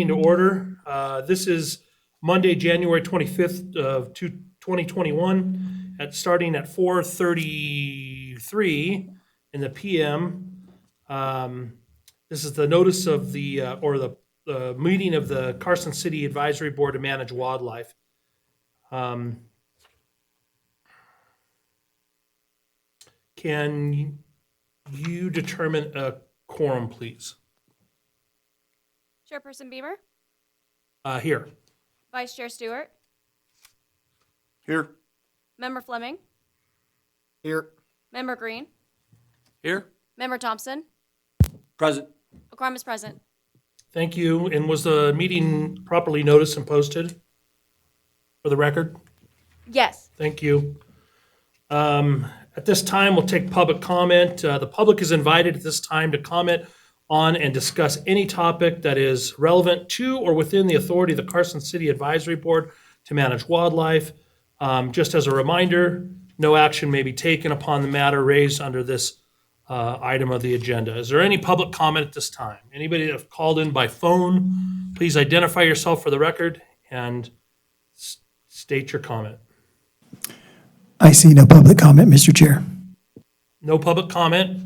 meeting to order. This is Monday, January 25th of 2021, starting at 4:33 in the PM. This is the notice of the meeting of the Carson City Advisory Board to Manage Wildlife. Can you determine a quorum, please? Chairperson Beamer, Here. Vice Chair Stewart, Here. Member Fleming, Here. Member Green, Here. Member Thompson. Present. A quorum is present. Thank you. And was the meeting properly noticed and posted for the record? Yes. Thank you. At this time, we'll take public comment. The public is invited at this time to comment on and discuss any topic that is relevant to or within the authority of the Carson City Advisory Board to Manage Wildlife. Just as a reminder, no action may be taken upon the matter raised under this item of the agenda. Is there any public comment at this time? Anybody that have called in by phone, please identify yourself for the record and state your comment. I see no public comment, Mr. Chair. No public comment.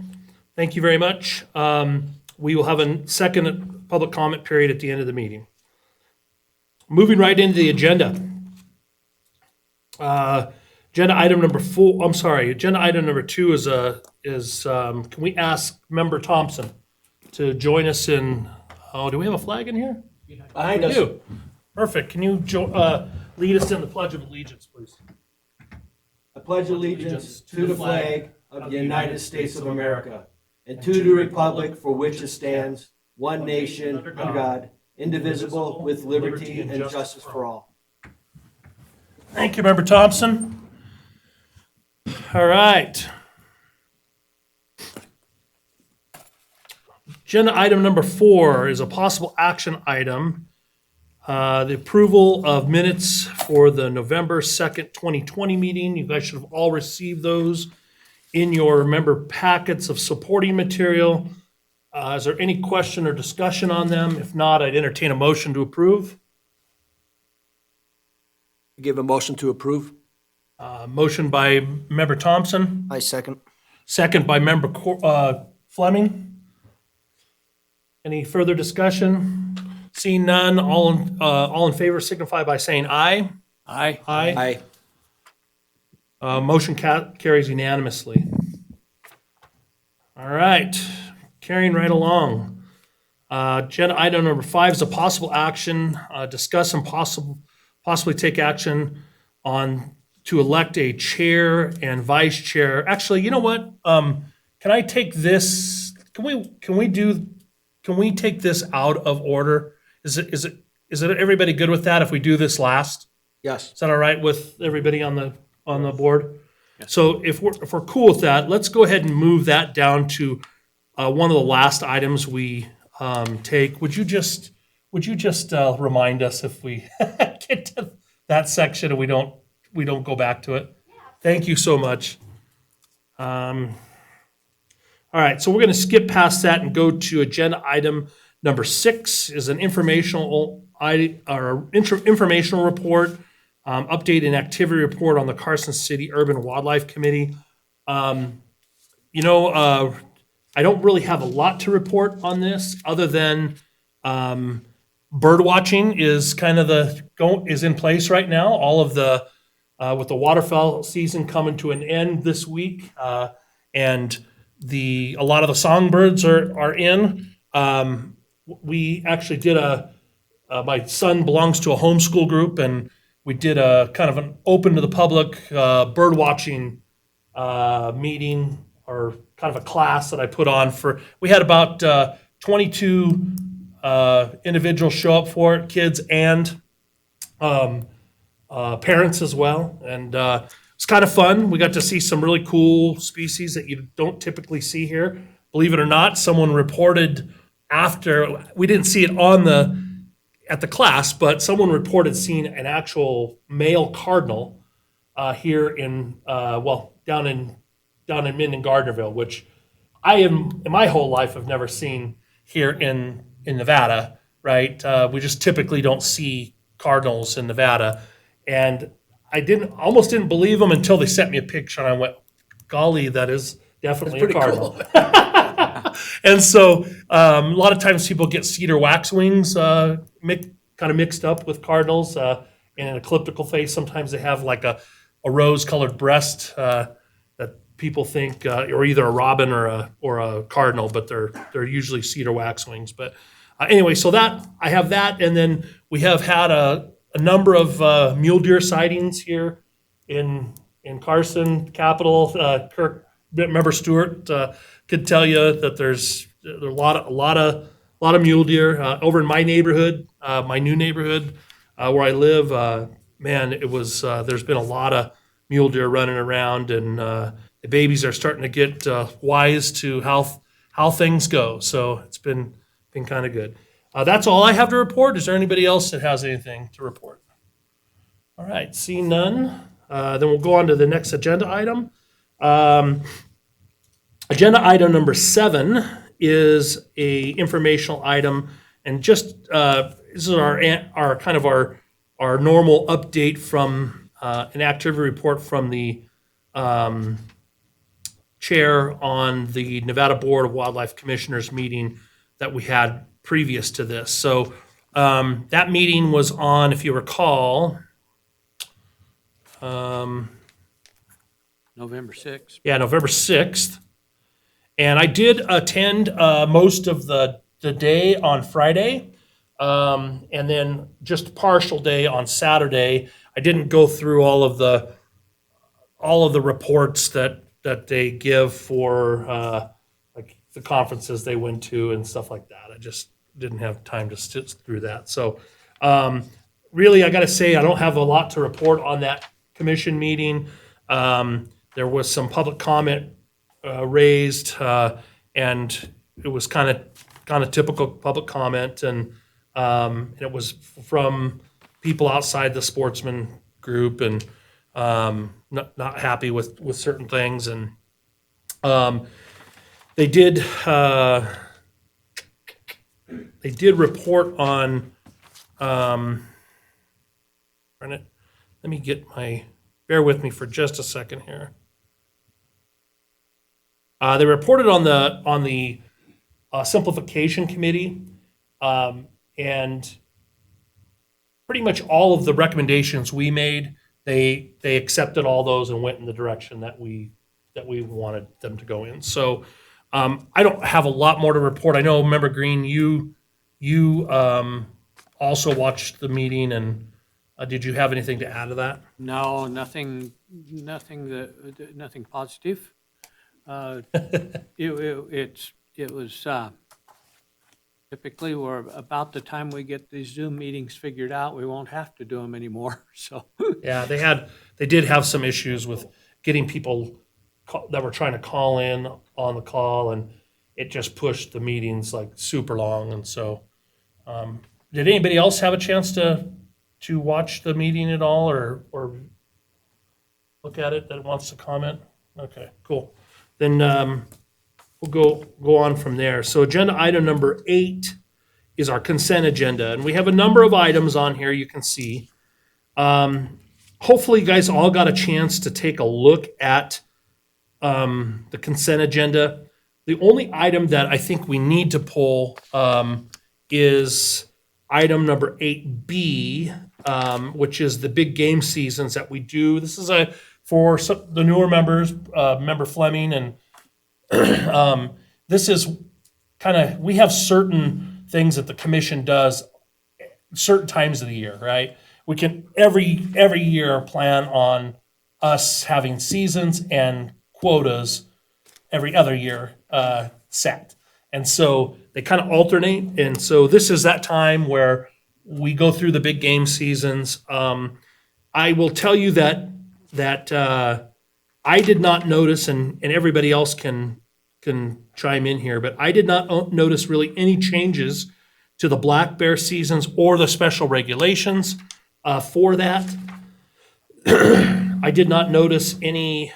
Thank you very much. We will have a second public comment period at the end of the meeting. Moving right into the agenda. Agenda item number 2 is can we ask Member Thompson to join us in, do we have a flag in here? Behind We us. do. Perfect. Can you lead us in the Pledge of Allegiance, please? I pledge allegiance to the flag of the United States of America and to the republic for which it stands, one nation, under God, indivisible, with liberty and justice for all. Thank you, Member Thompson. All right. Agenda item number 4 is a possible action item. The approval of minutes for the November 2nd, 2020 meeting. You guys should have all received those in your member packets of supporting material. Is there any question or discussion on them? If not, I'd entertain a motion to approve. Give a motion to approve. Motion by Member Thompson, I second. second by Member Fleming. Any further discussion? Seeing none, all in favor signify by saying aye. Aye. Aye. Motion carries unanimously. All right, carrying right along. Agenda item number 5 is a possible action, discuss and possibly take action on to elect a chair and vice chair. Actually, you know what? Can I take this? Can we take this out of order? Is it everybody good with that if we do this last? Yes. Is that all right with everybody on the board? So if we're cool with that, let's go ahead and move that down to one of the last items we take. Would you just remind us if we get to that section and we don't go back to it? Thank you so much. All right, so we're going to skip past that and go to agenda item number 6 is an informational report, update and activity report on the Carson City Urban Wildlife Committee. I don't really have a lot to report on this other than bird watching is kind of is in place right now. All of the with the waterfowl season coming to an end this week, and a lot of the songbirds are in. We actually did my son belongs to a homeschool group, and we did a kind of an open to the public bird watching meeting, or kind of a class that I put on we had about 22 individuals show up for it, kids and parents as well. And it's kind of fun. We got to see some really cool species that you don't typically see here. Believe it or not, someone reported after, we didn't see it at the class, but someone reported seeing an actual male cardinal here down in Minden Gardnerville, which I in my whole life have never seen here in Nevada, right? We just typically don't see cardinals in Nevada. And I almost didn't believe them until they sent me a picture, and I went, golly, that is definitely a Pretty cardinal. cool. And so a lot of times people get cedar waxwings kind of mixed up with cardinals in an elliptical face. Sometimes they have like a rose-colored breast that people think are either a robin or a cardinal, but they're usually cedar waxwings. But anyway, so that I have that, and then we have had a number of mule deer sightings here in Carson, Capital. Kirk, member Stewart could tell you that there's a lot of mule deer over in my neighborhood, my new neighborhood where I live. Man, it was there's been a lot of mule deer running around, and the babies are starting to get wise to how things go. So it's been kind of good. That's all I have to report. Is there anybody else that has anything to report? All right, seeing none, then we'll go on to the next agenda item. Agenda item number 7 is a informational item, and just this is our kind of our normal update from an activity report from the chair on the Nevada Board of Wildlife Commissioners meeting that we had previous to this. So that meeting was on, if you recall, November 6th. yeah, November 6th. And I did attend most of the day on Friday, and then just partial day on Saturday. I didn't go through all of the reports that they give for like the conferences they went to and stuff like that. I just didn't have time to sit through that. So really, I got to say, I don't have a lot to report on that commission meeting. There was some public comment raised, and it was kind of typical public comment, and it was from people outside the sportsman group, and not happy with certain things, and they did report on. Let me get bear with me for just a second here. They reported on the simplification committee, and pretty much all of the recommendations we made, they accepted all those and went in the direction that we wanted them to go in. So I don't have a lot more to report. I know, Member Green, you also watched the meeting, and did you have anything to add to that? No, nothing positive. It was typically, we're about the time we get these Zoom meetings figured out, we won't have to do them anymore. So Yeah, they did have some issues with getting people that were trying to call in on the call, and it just pushed the meetings like super long. And so, did anybody else have a chance to watch the meeting at all, or look at it that wants to comment? Okay, cool. Then we'll go on from there. So agenda item number 8 is our consent agenda, and we have a number of items on here you can see. Hopefully you guys all got a chance to take a look at the consent agenda. The only item that I think we need to pull is item number 8B, which is the big game seasons that we do. This is for the newer members, Member Fleming, and this is we have certain things that the commission does certain times of the year, right? We can every year plan on us having seasons and quotas every other year set. And so they kind of alternate. And so this is that time where we go through the big game seasons. I will tell you that I did not notice, and everybody else can chime in here, but I did not notice really any changes to the black bear seasons or the special regulations for that. I did not notice any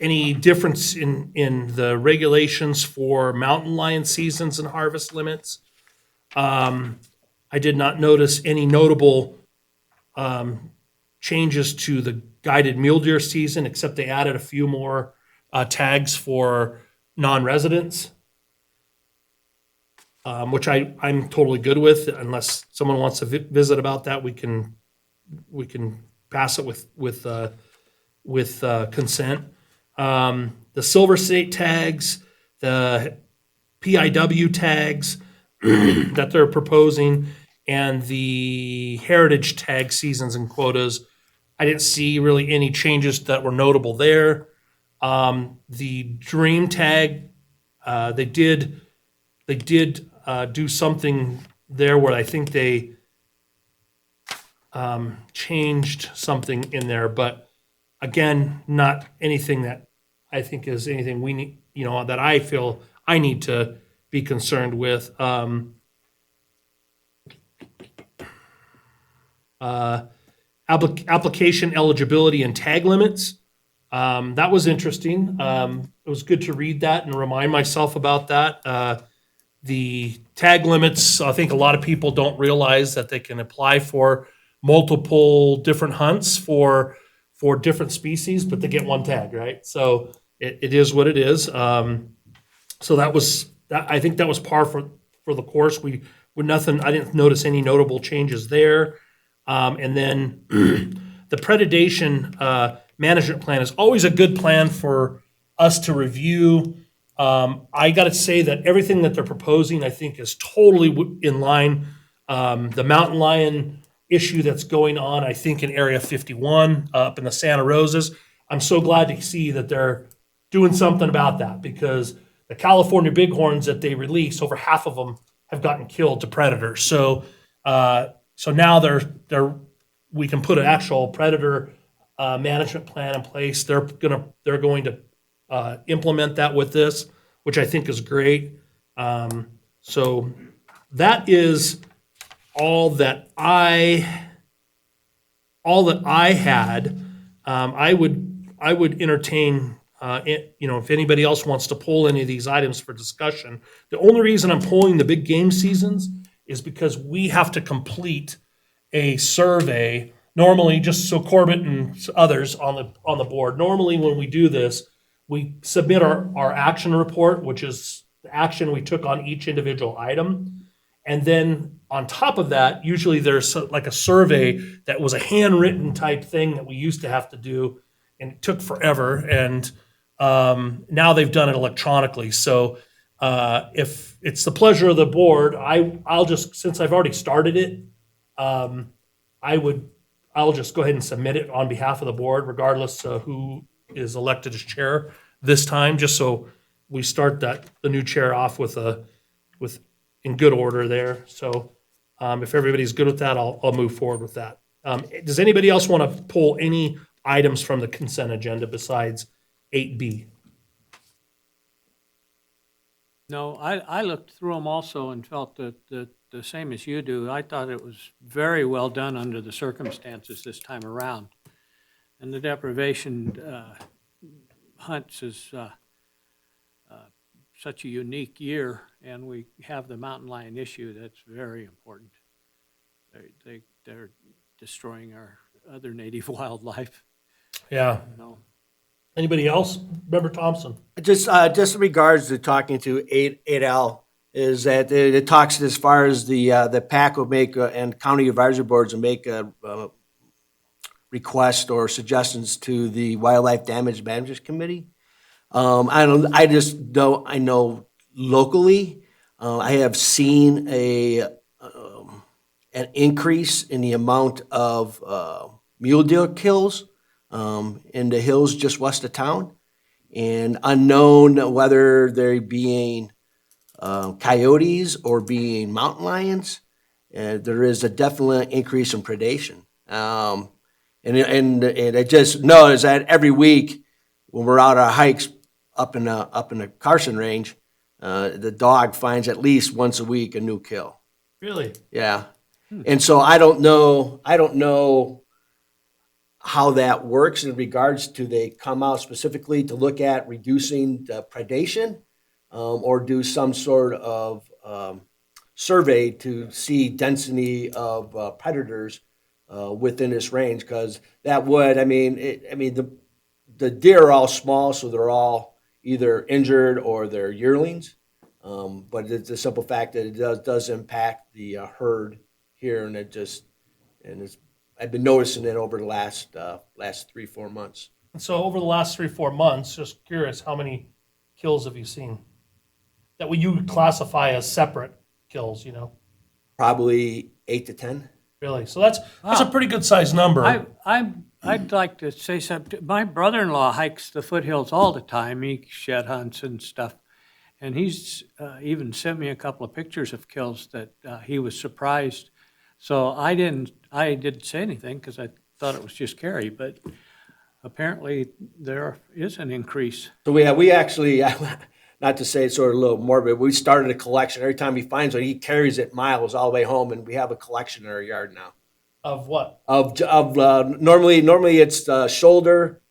any difference in the regulations for mountain lion seasons and harvest limits. I did not notice any notable changes to the guided mule deer season, except they added a few more tags for non-residents, which I'm totally good with. Unless someone wants to visit about that, we can pass it with consent. The Silver State tags, the PIW tags that they're proposing, and the heritage tag seasons and quotas. I didn't see really any changes that were notable there. The dream tag, they did do something there where I think they changed something in there, but again, not anything that I think is anything we need, that I feel I need to be concerned with. Application eligibility and tag limits. That was interesting. It was good to read that and remind myself about that. The tag limits, I think a lot of people don't realize that they can apply for multiple different hunts for different species, but they get one tag, right? So it is what it is. So I think that was par for the course. I didn't notice any notable changes there. And then the predation management plan is always a good plan for us to review. I got to say that everything that they're proposing, I think, is totally in line. The mountain lion issue that's going on, I think, in Area 51 up in the Santa Rosas, I'm so glad to see that they're doing something about that, because the California bighorns that they release, over half of them have gotten killed to predators. So now we can put an actual predator management plan in place. They're going to implement that with this, which I think is great. So that is all that I had. I would entertain, if anybody else wants to pull any of these items for discussion. The only reason I'm pulling the big game seasons is because we have to complete a survey normally, just so Corbett and others on the board. Normally, when we do this, we submit our action report, which is the action we took on each individual item. And then on top of that, usually there's like a survey that was a handwritten type thing that we used to have to do, and it took forever. And now they've done it electronically. So if it's the pleasure of the board, I'll just, since I've already started it, I'll just go ahead and submit it on behalf of the board, regardless of who is elected as chair this time, just so we start the new chair off with in good order there. So if everybody's good with that, I'll move forward with that. Does anybody else want to pull any items from the consent agenda besides 8B? No, I looked through them also and felt that the same as you do. I thought it was very well done under the circumstances this time around. And the deprivation hunts is such a unique year, and we have the mountain lion issue that's very important. They're destroying our other native wildlife. Yeah. No. Anybody else? Member Thompson? Just in regards to talking to 8L, is that it talks as far as the PAC will make and county advisory boards will make a request or suggestions to the Wildlife Damage Management Committee. I know locally, I have seen an increase in the amount of mule deer kills in the hills just west of town, and unknown whether they're being coyotes or being mountain lions. There is a definite increase in predation. And I just notice that every week when we're out on hikes up in the Carson range, the dog finds at least once a week a new kill. Really? Yeah. And so I don't know how that works in regards to they come out specifically to look at reducing the predation, or do some sort of survey to see density of predators within this range, because that would, the deer are all small, so they're all either injured or they're yearlings. But it's a simple fact that it does impact the herd here, and I've been noticing it over the last 3-4 months. And so over the last 3-4 months, just curious, how many kills have you seen that you would classify as separate kills? Probably 8 to 10. Really? So that's a pretty good sized number. I'd like to say something. My brother-in-law hikes the foothills all the time. He shed hunts and stuff. And he's even sent me a couple of pictures of kills that he was surprised. So I didn't say anything because I thought it was just Carrie, but apparently there is an increase. So we actually, not to say it's sort of a little morbid, we started a collection. Every time he finds one, he carries it miles all the way home, and we have a collection in our yard now. Of what? Normally it's shoulder,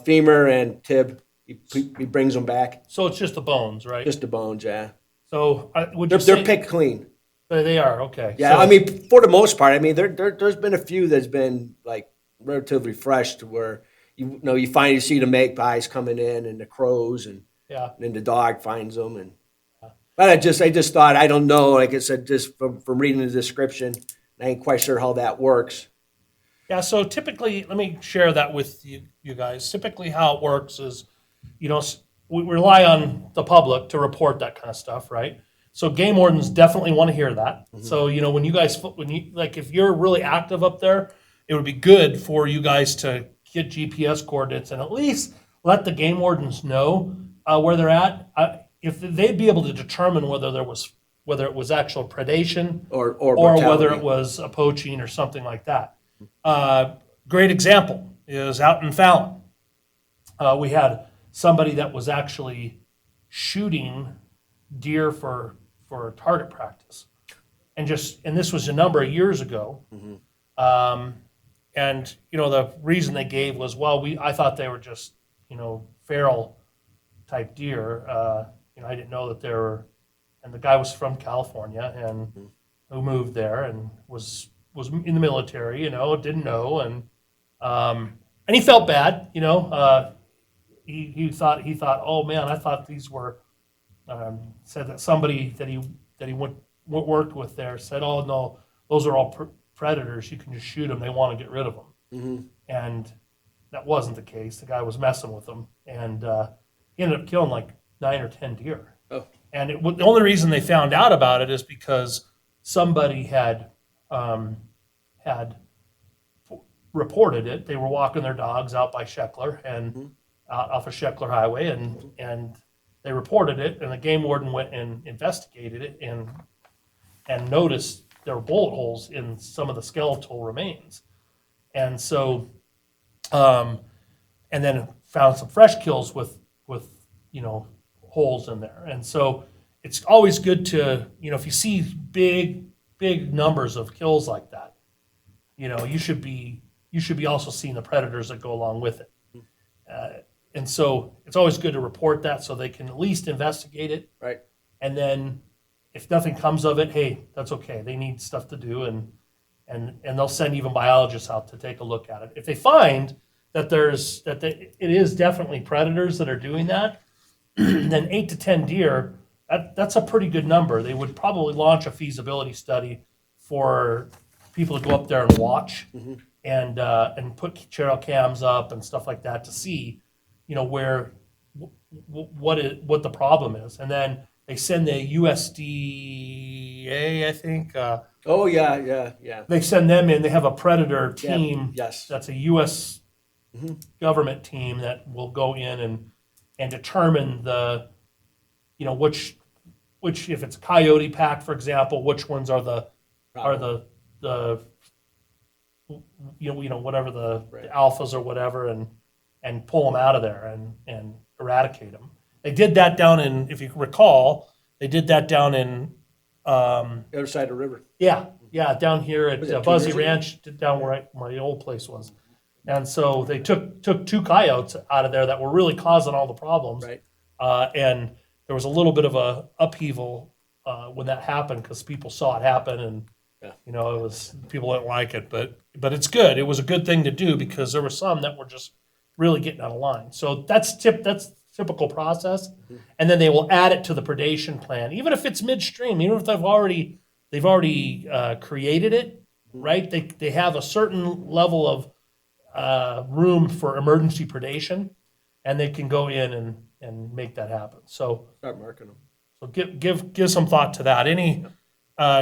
femur, and tib. He brings them back. So it's just the bones, right? Just the bones, yeah. So would you say They're picked clean. They are, okay. Yeah, So- for the most part, there's been a few that's been like relatively fresh to where you see the magpies coming in and the crows, and yeah. then the dog finds them, and but I just thought, I don't know, like I said, just from reading the description, I ain't quite sure how that works. Yeah, so typically, let me share that with you guys. Typically how it works is, we rely on the public to report that kind of stuff, right? So game wardens definitely want to hear that. Mm-hmm. So, if you're really active up there, it would be good for you guys to get GPS coordinates and at least let the game wardens know where they're at. If they'd be able to determine whether it was actual predation Or whether mortality. it was a poaching or something like that. Great example is out in Fallon. We had somebody that was actually shooting deer for target practice, and this was a number of years ago. And the reason they gave was, I thought they were just feral type deer. I didn't know that they were, and the guy was from California and who moved there and was in the military, didn't know, and he felt bad, he thought, oh man, I thought these were, said that somebody that he worked with there said, oh no, those are all predators, you can just shoot them, they want to get rid of them. And that wasn't the case. The guy was messing with them, and he ended up killing like 9 or 10 deer. Oh. And the only reason they found out about it is because somebody had reported it. They were walking their dogs out by Sheckler and off of Sheckler Highway, and they reported it, and the game warden went and investigated it and noticed there were bullet holes in some of the skeletal remains. And so, and then found some fresh kills with holes in there. And so it's always good to, if you see big numbers of kills like that, you should be also seeing the predators that go along with it. And so it's always good to report that so they can at least investigate it. Right. And then if nothing comes of it, hey, that's okay. They need stuff to do, and they'll send even biologists out to take a look at it. If they find that it is definitely predators that are doing that, then 8 to 10 deer, that's a pretty good number. They would probably launch a feasibility study for people to go up there and watch, and put trail cams up and stuff like that to see, where what the problem is, and then they send the USDA, I think. Oh yeah. They send them in. They have a predator team. Yes. That's a U.S. government team that will go in and determine which if it's a coyote pack, for example, which ones are the whatever the alphas or whatever, and pull them out of there and eradicate them. They did that down in, if you recall, the other side of the river. Yeah. Yeah, down here at Was it 2 Buzzy years ago? Ranch, down where my old place was. And so they took 2 coyotes out of there that were really causing all the problems. Right. And there was a little bit of a upheaval when that happened because people saw it happen, and Yeah. you know, it was, people didn't like it, but it's good. It was a good thing to do because there were some that were just really getting out of line. So that's typical process, and then they will add it to the predation plan, even if it's midstream, even if they've already created it, right? They have a certain level of room for emergency predation, and they can go in and make that happen. So Start marking them. so give some thought to that. Any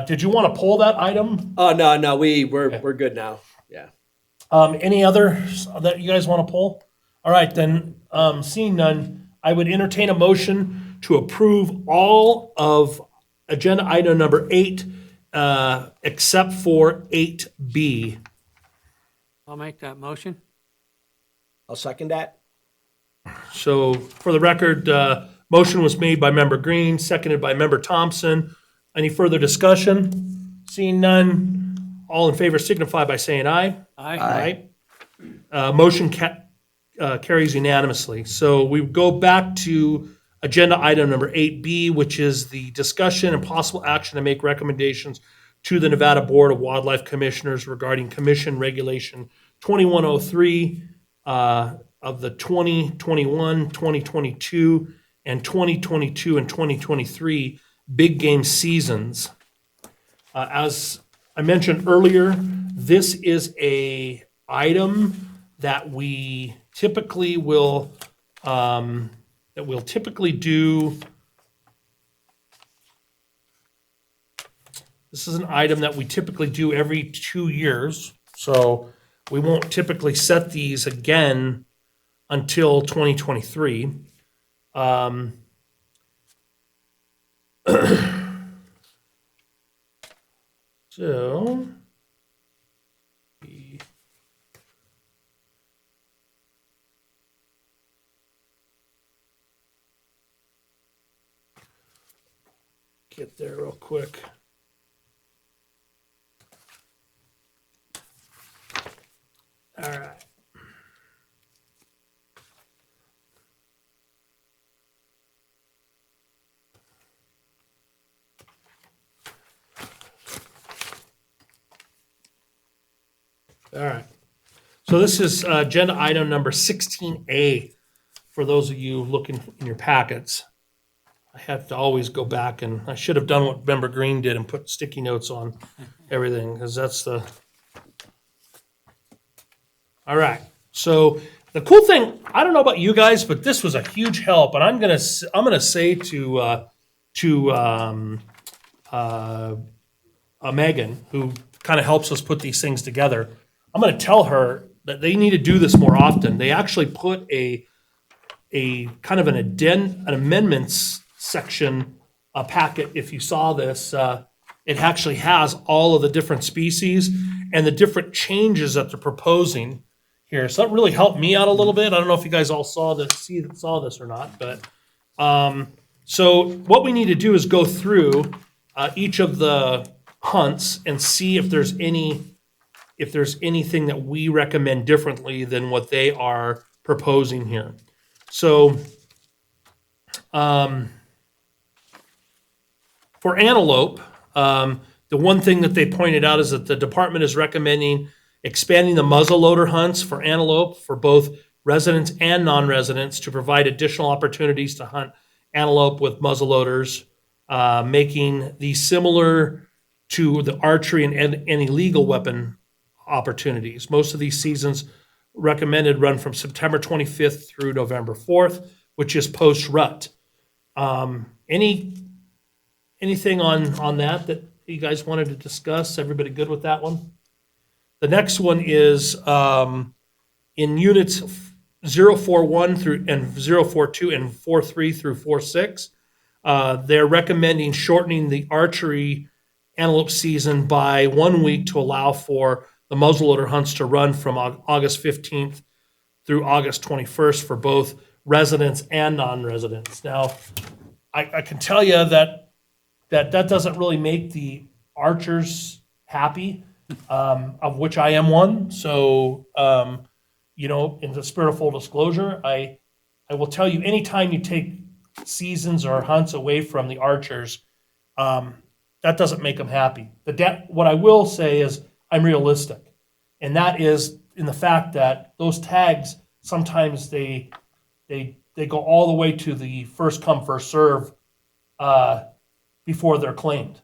did you want to pull that item? Oh, no, we're good now. Yeah. Any others that you guys want to pull? All right, then, seeing none, I would entertain a motion to approve all of agenda item number 8, except for 8B. I'll make that motion. I'll second that. So for the record, motion was made by Member Green, seconded by Member Thompson. Any further discussion? Seeing none, all in favor signify by saying aye. Aye. Motion carries unanimously. So we go back to agenda item number 8B, which is the discussion and possible action to make recommendations to the Nevada Board of Wildlife Commissioners regarding Commission Regulation 2103 of the 2021, 2022, and 2022 and 2023 big game seasons. As I mentioned earlier, this is a item that we typically will do. This is an item that we typically do every 2 years, so we won't typically set these again until 2023. So, get there real quick. All right. All right. So this is agenda item number 16A for those of you looking in your packets. I have to always go back, and I should have done what Member Green did and put sticky notes on everything, because that's the. All right. So the cool thing, I don't know about you guys, but this was a huge help, and I'm gonna say to Megan, who kind of helps us put these things together, I'm gonna tell her that they need to do this more often. They actually put a kind of an amendments section, a packet. If you saw this, it actually has all of the different species and the different changes that they're proposing here. So that really helped me out a little bit. I don't know if you guys all saw this or not, but so what we need to do is go through each of the hunts and see if there's anything that we recommend differently than what they are proposing here. So, for antelope, the one thing that they pointed out is that the department is recommending expanding the muzzleloader hunts for antelope for both residents and non-residents to provide additional opportunities to hunt antelope with muzzleloaders, making these similar to the archery and illegal weapon opportunities. Most of these seasons recommended run from September 25th through November 4th, which is post-rut. Anything on that you guys wanted to discuss? Everybody good with that one? The next one is in units 041 through and 042 and 43 through 46. They're recommending shortening the archery antelope season by 1 week to allow for the muzzleloader hunts to run from August 15th through August 21st for both residents and non-residents. Now, I can tell you that doesn't really make the archers happy, of which I am one. So, in the spirit of full disclosure, I will tell you, anytime you take seasons or hunts away from the archers, that doesn't make them happy. What I will say is I'm realistic, and that is in the fact that those tags sometimes they go all the way to the first come first serve before they're claimed.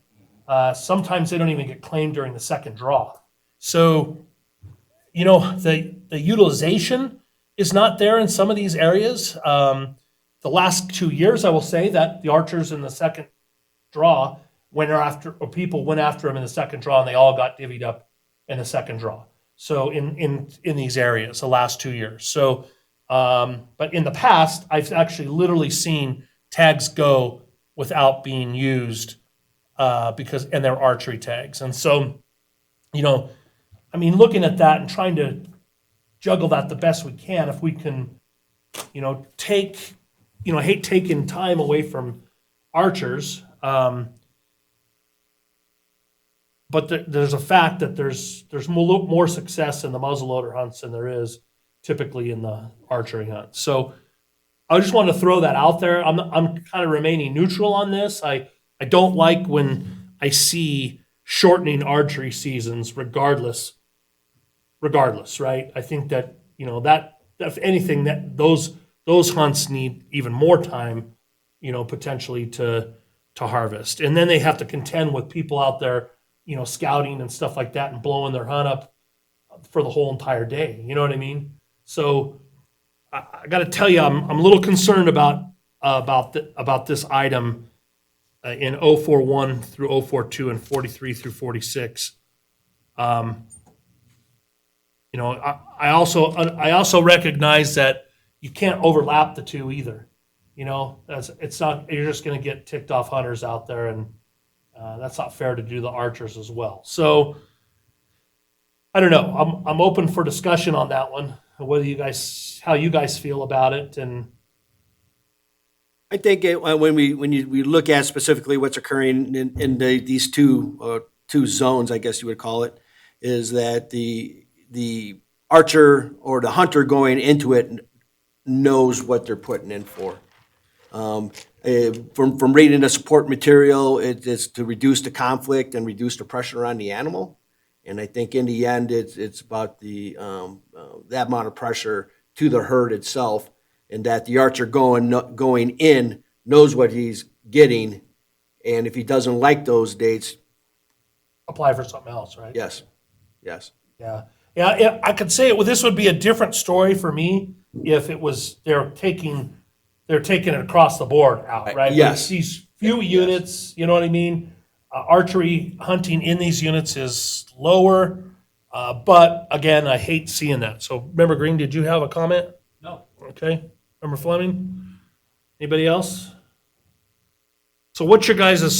Sometimes they don't even get claimed during the second draw. So, the utilization is not there in some of these areas. The last 2 years, I will say that the archers in the second draw people went after them in the second draw, and they all got divvied up in the second draw. So in these areas, the last 2 years. So, but in the past, I've actually literally seen tags go without being used and they're archery tags. And so, looking at that and trying to juggle that the best we can, if we can, I hate taking time away from archers. But there's a fact that there's more success in the muzzleloader hunts than there is typically in the archery hunts. So I just wanted to throw that out there. I'm kind of remaining neutral on this. I don't like when I see shortening archery seasons regardless, right? I think that, that if anything, that those hunts need even more time, potentially to harvest. And then they have to contend with people out there, scouting and stuff like that and blowing their hunt up for the whole entire day. You know what I mean? So I got to tell you, I'm a little concerned about this item in 041 through 042 and 43 through 46. I also recognize that you can't overlap the two either. It's not, you're just going to get ticked off hunters out there, and that's not fair to do the archers as well. So I don't know. I'm open for discussion on that one. How you guys feel about it, and I think when we look at specifically what's occurring in these two zones, I guess you would call it, is that the archer or the hunter going into it knows what they're putting in for. From reading the support material, it's to reduce the conflict and reduce the pressure on the animal. And I think in the end, it's about that amount of pressure to the herd itself, and that the archer going in knows what he's getting, and if he doesn't like those dates, apply for something else, right? yes. Yeah. I could say this would be a different story for me if it was they're taking it across the board out, right? Yes. These few units, you know what I mean? Archery hunting in these units is lower, but again, I hate seeing that. So, Member Green, did you have a comment? No. Okay. Member Fleming? Anybody else? So what's your guys'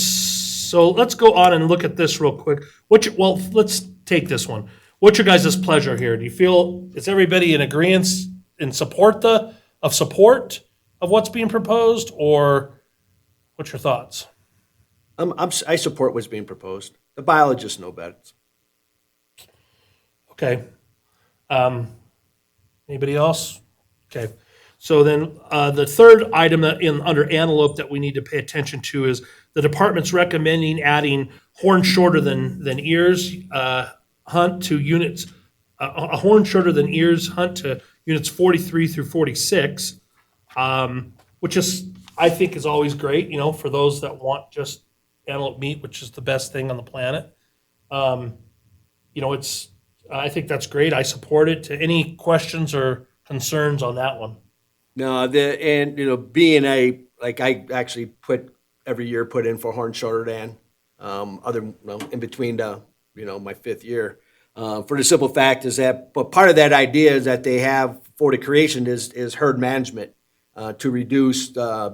so let's go on and look at this real quick. Let's take this one. What's your guys' pleasure here? Do you feel, is everybody in agreement in support of what's being proposed, or what's your thoughts? I support what's being proposed. The biologists know better. Okay. Anybody else? Okay. So then the third item under antelope that we need to pay attention to is the department's recommending adding horn shorter than ears hunt to units, a horn shorter than ears hunt to units 43 through 46, which is, I think, is always great, for those that want just antelope meat, which is the best thing on the planet. I think that's great. I support it. Any questions or concerns on that one? No, being I actually every year put in for horn shorter than in between my fifth year. For the simple fact is that, but part of that idea is that they have for the creation is herd management to reduce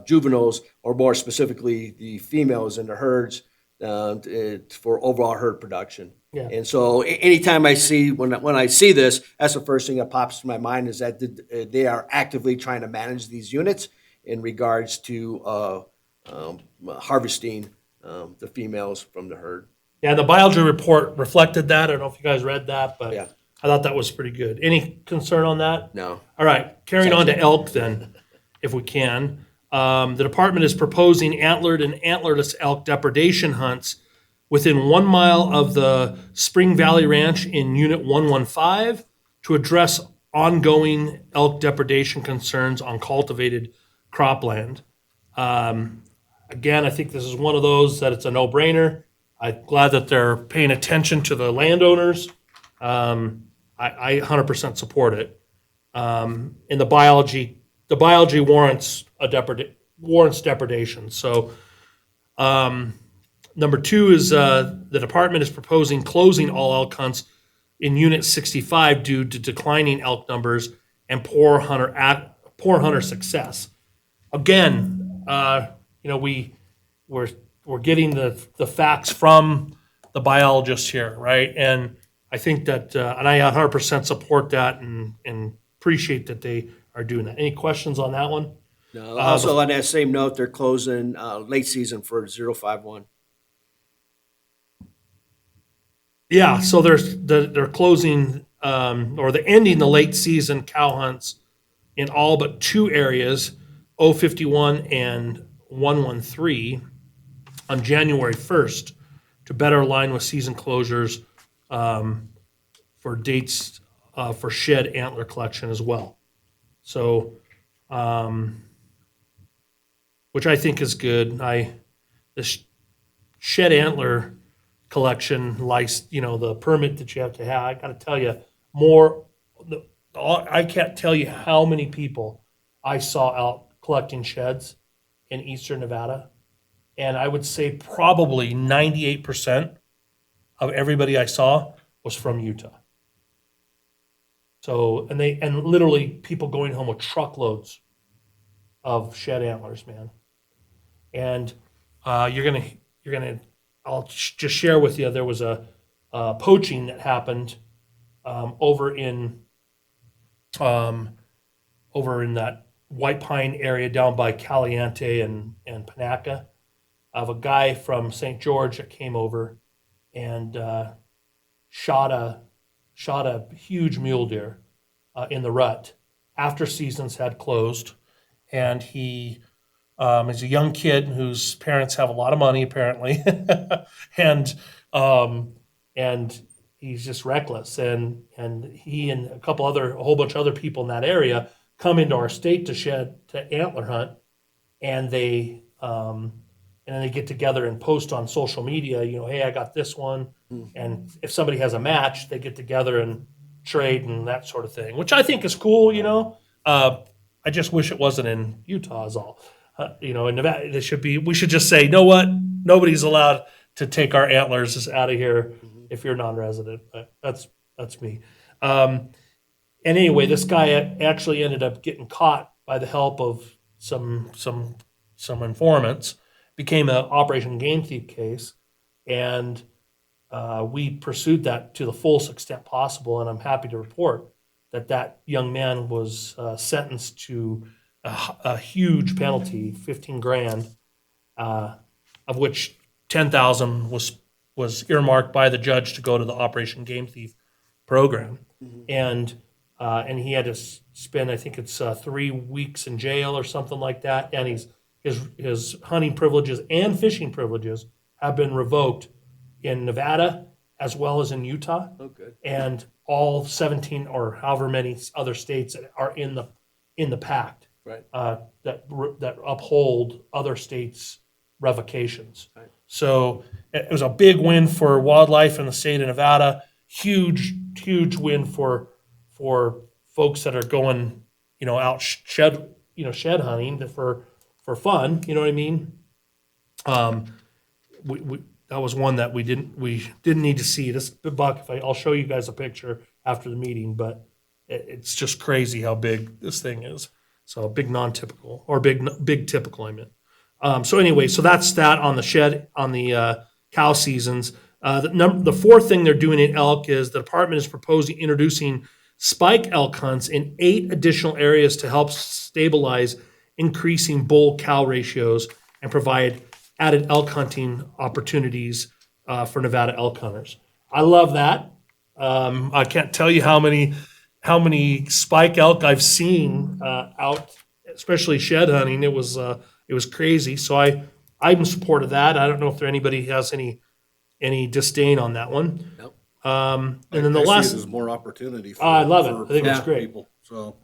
juveniles, or more specifically the females in the herds for overall herd production. Yeah. And so anytime I see, when I see this, that's the first thing that pops to my mind, is that they are actively trying to manage these units in regards to harvesting the females from the herd. Yeah, the biology report reflected that. I don't know if you guys read that, but Yeah. I thought that was pretty good. Any concern on that? No. All right, carrying on to elk then, if we can. The department is proposing antlered and antlerless elk depredation hunts within 1 mile of the Spring Valley Ranch in Unit 115 to address ongoing elk depredation concerns on cultivated cropland. Again, I think this is one of those that it's a no-brainer. I'm glad that they're paying attention to the landowners. I 100% support it. And the biology warrants warrants depredation. So, number 2 is the department is proposing closing all elk hunts in Unit 65 due to declining elk numbers and poor hunter success. Again, we're getting the facts from the biologists here, right? And I think that, and I 100% support that and appreciate that they are doing that. Any questions on that one? No. Also, on that same note, they're closing late season for 051. Yeah, so they're closing or they're ending the late season cow hunts in all but 2 areas, 051 and 113, on January 1st to better align with season closures for dates for shed antler collection as well. So, which I think is good. The shed antler collection, the permit that you have to have, I got to tell you, I can't tell you how many people I saw out collecting sheds in eastern Nevada. And I would say probably 98% of everybody I saw was from Utah. So, and literally people going home with truckloads of shed antlers, man. And I'll just share with you, there was a poaching that happened over in that White Pine area down by Caliente and Panaca, of a guy from St. George that came over and shot a huge mule deer in the rut after seasons had closed. And he is a young kid whose parents have a lot of money apparently, and he's just reckless. And he and a whole bunch of other people in that area come into our state to antler hunt, and then they get together and post on social media, hey, I got this one. And if somebody has a match, they get together and trade and that sort of thing, which I think is cool, I just wish it wasn't in Utah is all. In Nevada, we should just say, you know what? Nobody's allowed to take our antlers out of here if you're non-resident. But that's me. And anyway, this guy actually ended up getting caught by the help of some informants. Became an Operation Game Thief case, and we pursued that to the fullest extent possible. And I'm happy to report that young man was sentenced to a huge penalty, $15,000, of which $10,000 was earmarked by the judge to go to the Operation Game Thief program, and he had to spend, I think it's 3 weeks in jail or something like that, and his hunting privileges and fishing privileges have been revoked in Nevada as well as in Utah. Oh, good. And all 17 or however many other states that are in the pact. Right. That uphold other states' revocations. Right. So it was a big win for wildlife in the state of Nevada. Huge win for folks that are going, out shed hunting for fun. You know what I mean? That was one that we didn't need to see. This buck, I'll show you guys a picture after the meeting, but it's just crazy how big this thing is. So big non-typical, or big typical, I meant. So anyway, so that's that on the shed, on the cow seasons. The fourth thing they're doing in elk is the department is proposing introducing spike elk hunts in 8 additional areas to help stabilize increasing bull-cow ratios and provide added elk hunting opportunities for Nevada elk hunters. I love that. I can't tell you how many spike elk I've seen out, especially shed hunting. It was crazy. So I'm in support of that. I don't know if anybody has any disdain on that one. Nope. And then the I see last, it as more opportunity for. I love it. for- I think it's for great. people. So,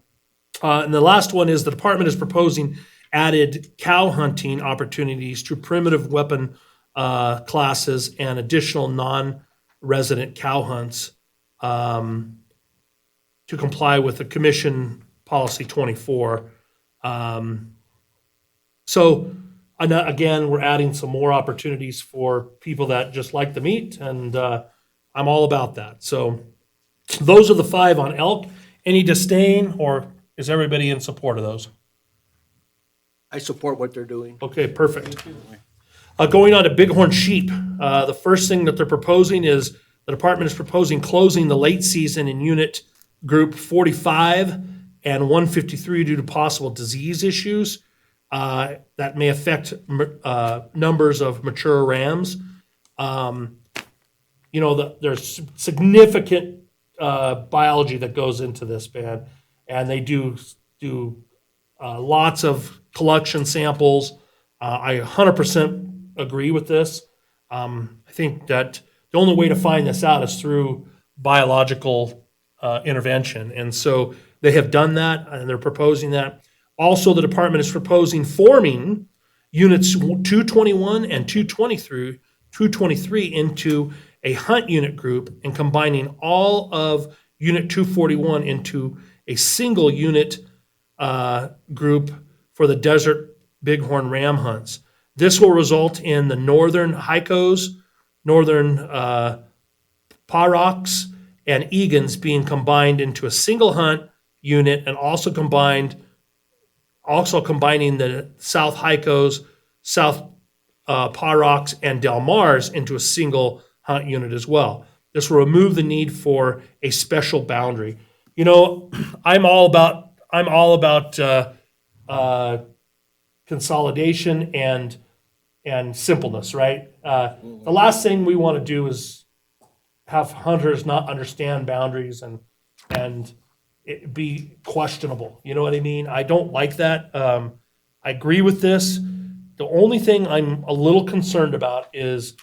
and the last one is the department is proposing added cow hunting opportunities to primitive weapon classes and additional non-resident cow hunts to comply with the Commission Policy 24. So again, we're adding some more opportunities for people that just like the meat, and I'm all about that. So those are the 5 on elk. Any disdain, or is everybody in support of those? I support what they're doing. Okay, perfect. Going on to bighorn sheep, the first thing that they're proposing is the department is proposing closing the late season in unit group 45 and 153 due to possible disease issues that may affect numbers of mature rams. There's significant biology that goes into this, man, and they do lots of collection samples. I 100% agree with this. I think that the only way to find this out is through biological intervention. And so they have done that, and they're proposing that. Also, the department is proposing forming units 221 and 223 into a hunt unit group and combining all of unit 241 into a single unit group for the desert bighorn ram hunts. This will result in the northern Hykos, northern Paroks, and Egans being combined into a single hunt unit, and also combining the South Hykos, South Paroks, and Del Mars into a single hunt unit as well. This will remove the need for a special boundary. I'm all about consolidation and simpleness, right? The last thing we want to do is have hunters not understand boundaries and it be questionable. You know what I mean? I don't like that. I agree with this. The only thing I'm a little concerned about is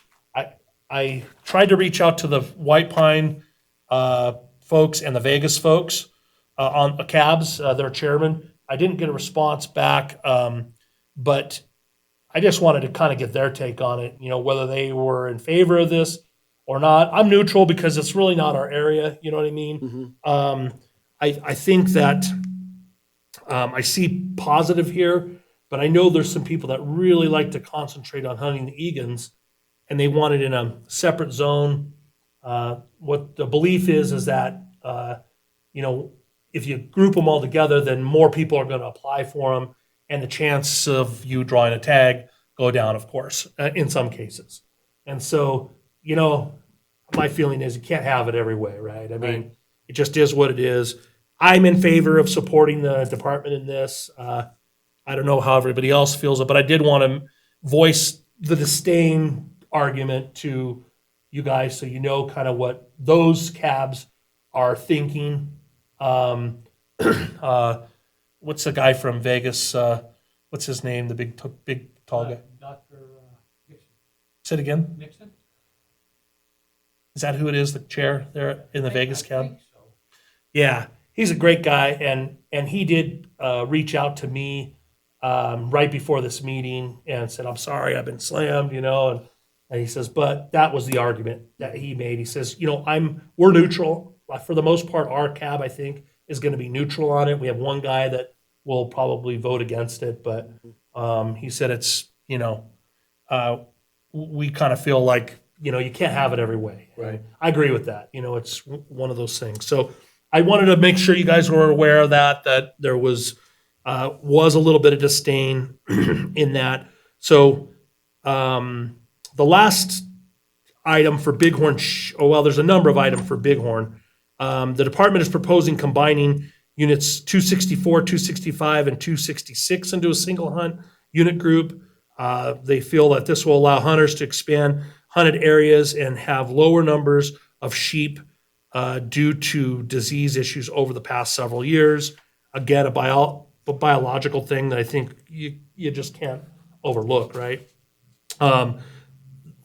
I tried to reach out to the White Pine folks and the Vegas folks on the cabs, their chairman. I didn't get a response back, but I just wanted to kind of get their take on it, whether they were in favor of this or not. I'm neutral because it's really not our area, you know what I mean? I think that I see positive here, but I know there's some people that really like to concentrate on hunting the Egans, and they want it in a separate zone. What the belief is that, if you group them all together, then more people are going to apply for them, and the chance of you drawing a tag go down, of course, in some cases. And so, my feeling is you can't have it every way, right? I mean, it just is what it is. I'm in favor of supporting the department in this. I don't know how everybody else feels, but I did want to voice the disdain argument to you guys so you know kind of what those cabs are thinking. What's the guy from Vegas? What's his name? The big tall guy. Dr. Nixon. Say it again. Nixon? Is that who it is? The chair there in the Vegas I cab? think so. Yeah, he's a great guy, and he did reach out to me right before this meeting and said, "I'm sorry, I've been slammed," and he says, but that was the argument that he made. He says, we're neutral for the most part. Our cab, I think, is going to be neutral on it. We have one guy that will probably vote against it, but he said it's we kind of feel like you can't have it every way. Right. I agree with that. It's one of those things. So I wanted to make sure you guys were aware of that there was a little bit of disdain in that. So the last item for bighorn, there's a number of items for bighorn. The department is proposing combining units 264, 265, and 266 into a single hunt unit group. They feel that this will allow hunters to expand hunted areas and have lower numbers of sheep due to disease issues over the past several years. Again, a biological thing that I think you just can't overlook, right? The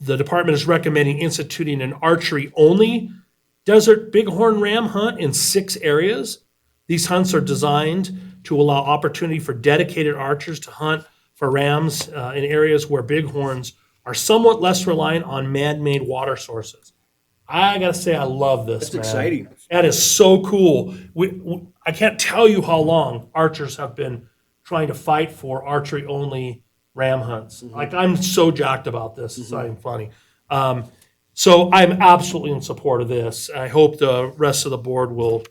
department is recommending instituting an archery-only desert bighorn ram hunt in 6 areas. These hunts are designed to allow opportunity for dedicated archers to hunt for rams in areas where bighorns are somewhat less reliant on man-made water sources. I gotta say, I love this, That's man. exciting. That is so cool. I can't tell you how long archers have been trying to fight for archery-only ram hunts. Like, I'm so jacked about this. It's not even funny. So I'm absolutely in support of this. I hope the rest of the board will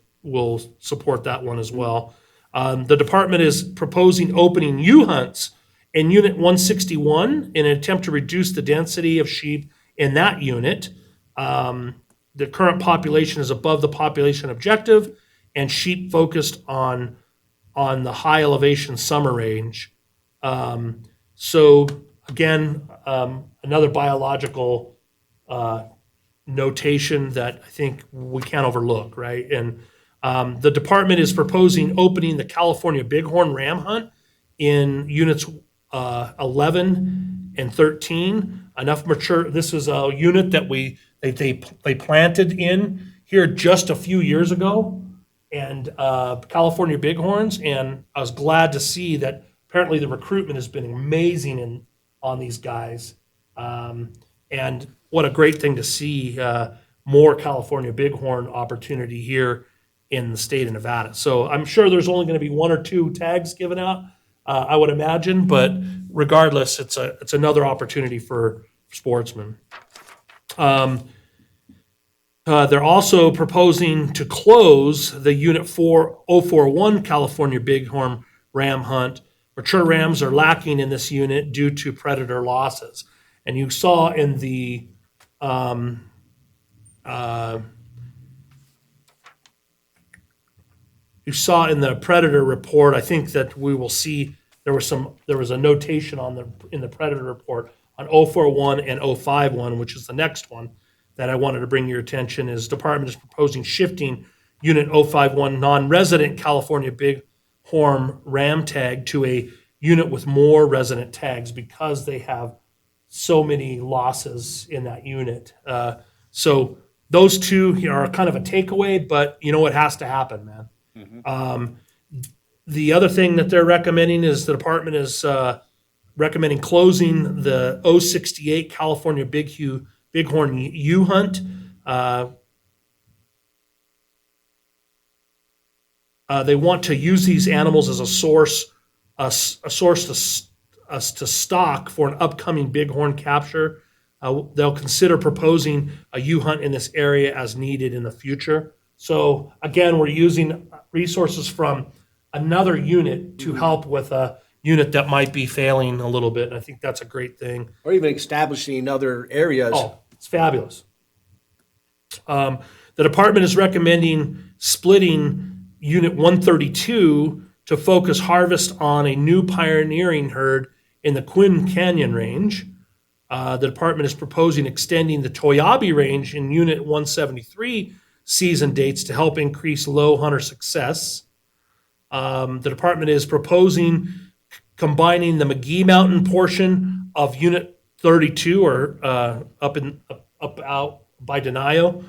support that one as well. The department is proposing opening ewe hunts in Unit 161 in an attempt to reduce the density of sheep in that unit. The current population is above the population objective, and sheep focused on the high elevation summer range. So again, another biological notation that I think we can't overlook, right? And the department is proposing opening the California bighorn ram hunt in units 11 and 13. Enough mature. This is a unit that they planted in here just a few years ago, and California bighorns. And I was glad to see that apparently the recruitment has been amazing on these guys. And what a great thing to see more California bighorn opportunity here in the state of Nevada. So I'm sure there's only going to be 1 or 2 tags given out, I would imagine, but regardless, it's another opportunity for sportsmen. They're also proposing to close the Unit 4041 California bighorn ram hunt. Mature rams are lacking in this unit due to predator losses. And you saw in the predator report, I think that we will see there was a notation in the predator report on 041 and 051, which is the next one that I wanted to bring your attention. Is department is proposing shifting Unit 051 non-resident California bighorn ram tag to a unit with more resident tags because they have so many losses in that unit. So those two are kind of a takeaway, but you know it has to happen, man. The other thing that they're recommending is the department is recommending closing the 068 California bighorn ewe hunt. They want to use these animals as a source to stock for an upcoming bighorn capture. They'll consider proposing a ewe hunt in this area as needed in the future. So again, we're using resources from another unit to help with a unit that might be failing a little bit. And I think that's a great thing. Or even establishing other areas. Oh, it's fabulous. The department is recommending splitting Unit 132 to focus harvest on a new pioneering herd in the Quinn Canyon Range. The department is proposing extending the Toyabe Range in Unit 173 season dates to help increase low hunter success. The department is proposing combining the McGee Mountain portion of Unit 32, or up out by Denio,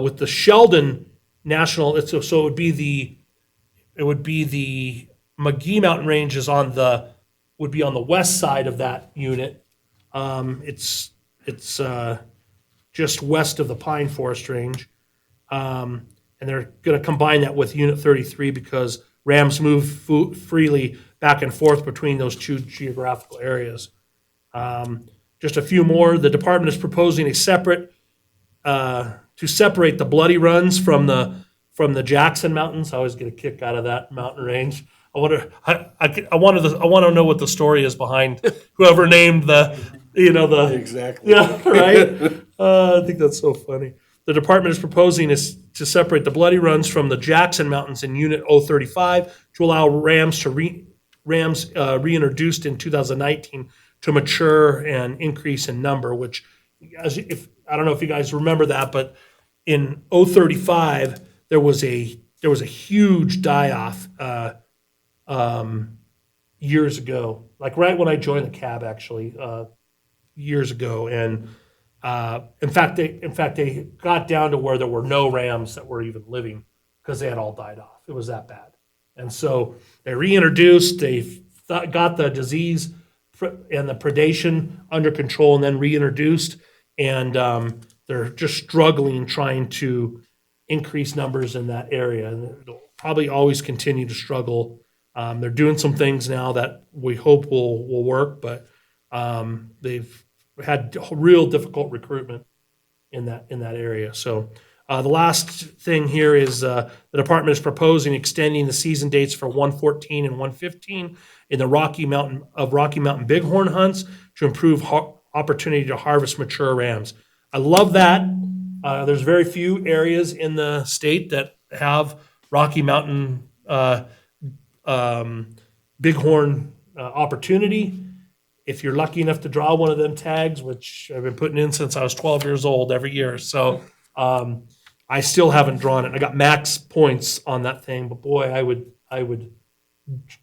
with the Sheldon National. So it would be the McGee Mountain Range would be on the west side of that unit. It's just west of the Pine Forest Range, and they're going to combine that with Unit 33 because rams move freely back and forth between those two geographical areas. Just a few more. The department is proposing to separate the Bloody Runs from the Jackson Mountains. I always get a kick out of that mountain range. I want to know what the story is behind whoever named Exactly. yeah, right. I think that's so funny. The department is proposing to separate the Bloody Runs from the Jackson Mountains in Unit 035 to allow rams reintroduced in 2019 to mature and increase in number, which if I don't know if you guys remember that, but in 035 there was a huge die-off years ago, like right when I joined the cab, actually, years ago, and in fact they got down to where there were no rams that were even living because they had all died off. It was that bad, and so they reintroduced. Got the disease and the predation under control, and then reintroduced, and they're just struggling trying to increase numbers in that area, and they'll probably always continue to struggle. They're doing some things now that we hope will work, but they've had real difficult recruitment in that area. So the last thing here is the department is proposing extending the season dates for 114 and 115 in the Rocky Mountain bighorn hunts to improve opportunity to harvest mature rams. I love that. There's very few areas in the state that have Rocky Mountain bighorn opportunity. If you're lucky enough to draw one of them tags, which I've been putting in since I was 12 years old every year, so I still haven't drawn it. I got max points on that thing, but boy, I would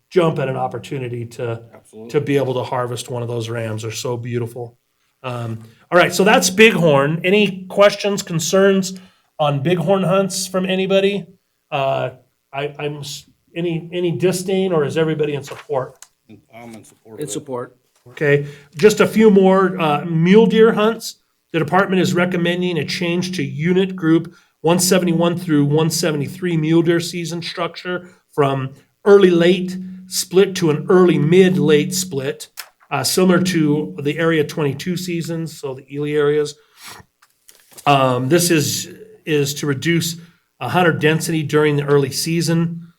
jump at an opportunity to be able to harvest one of those rams. They're so beautiful. All right, so that's bighorn. Any questions, concerns on bighorn hunts from anybody? I'm any disdain, or is everybody in support? I'm in support of In it. support. Okay, just a few more mule deer hunts. The department is recommending a change to unit group 171 through 173 mule deer season structure from early late split to an early mid late split, similar to the Area 22 seasons, so the Ely areas. This is to reduce hunter density during the early season.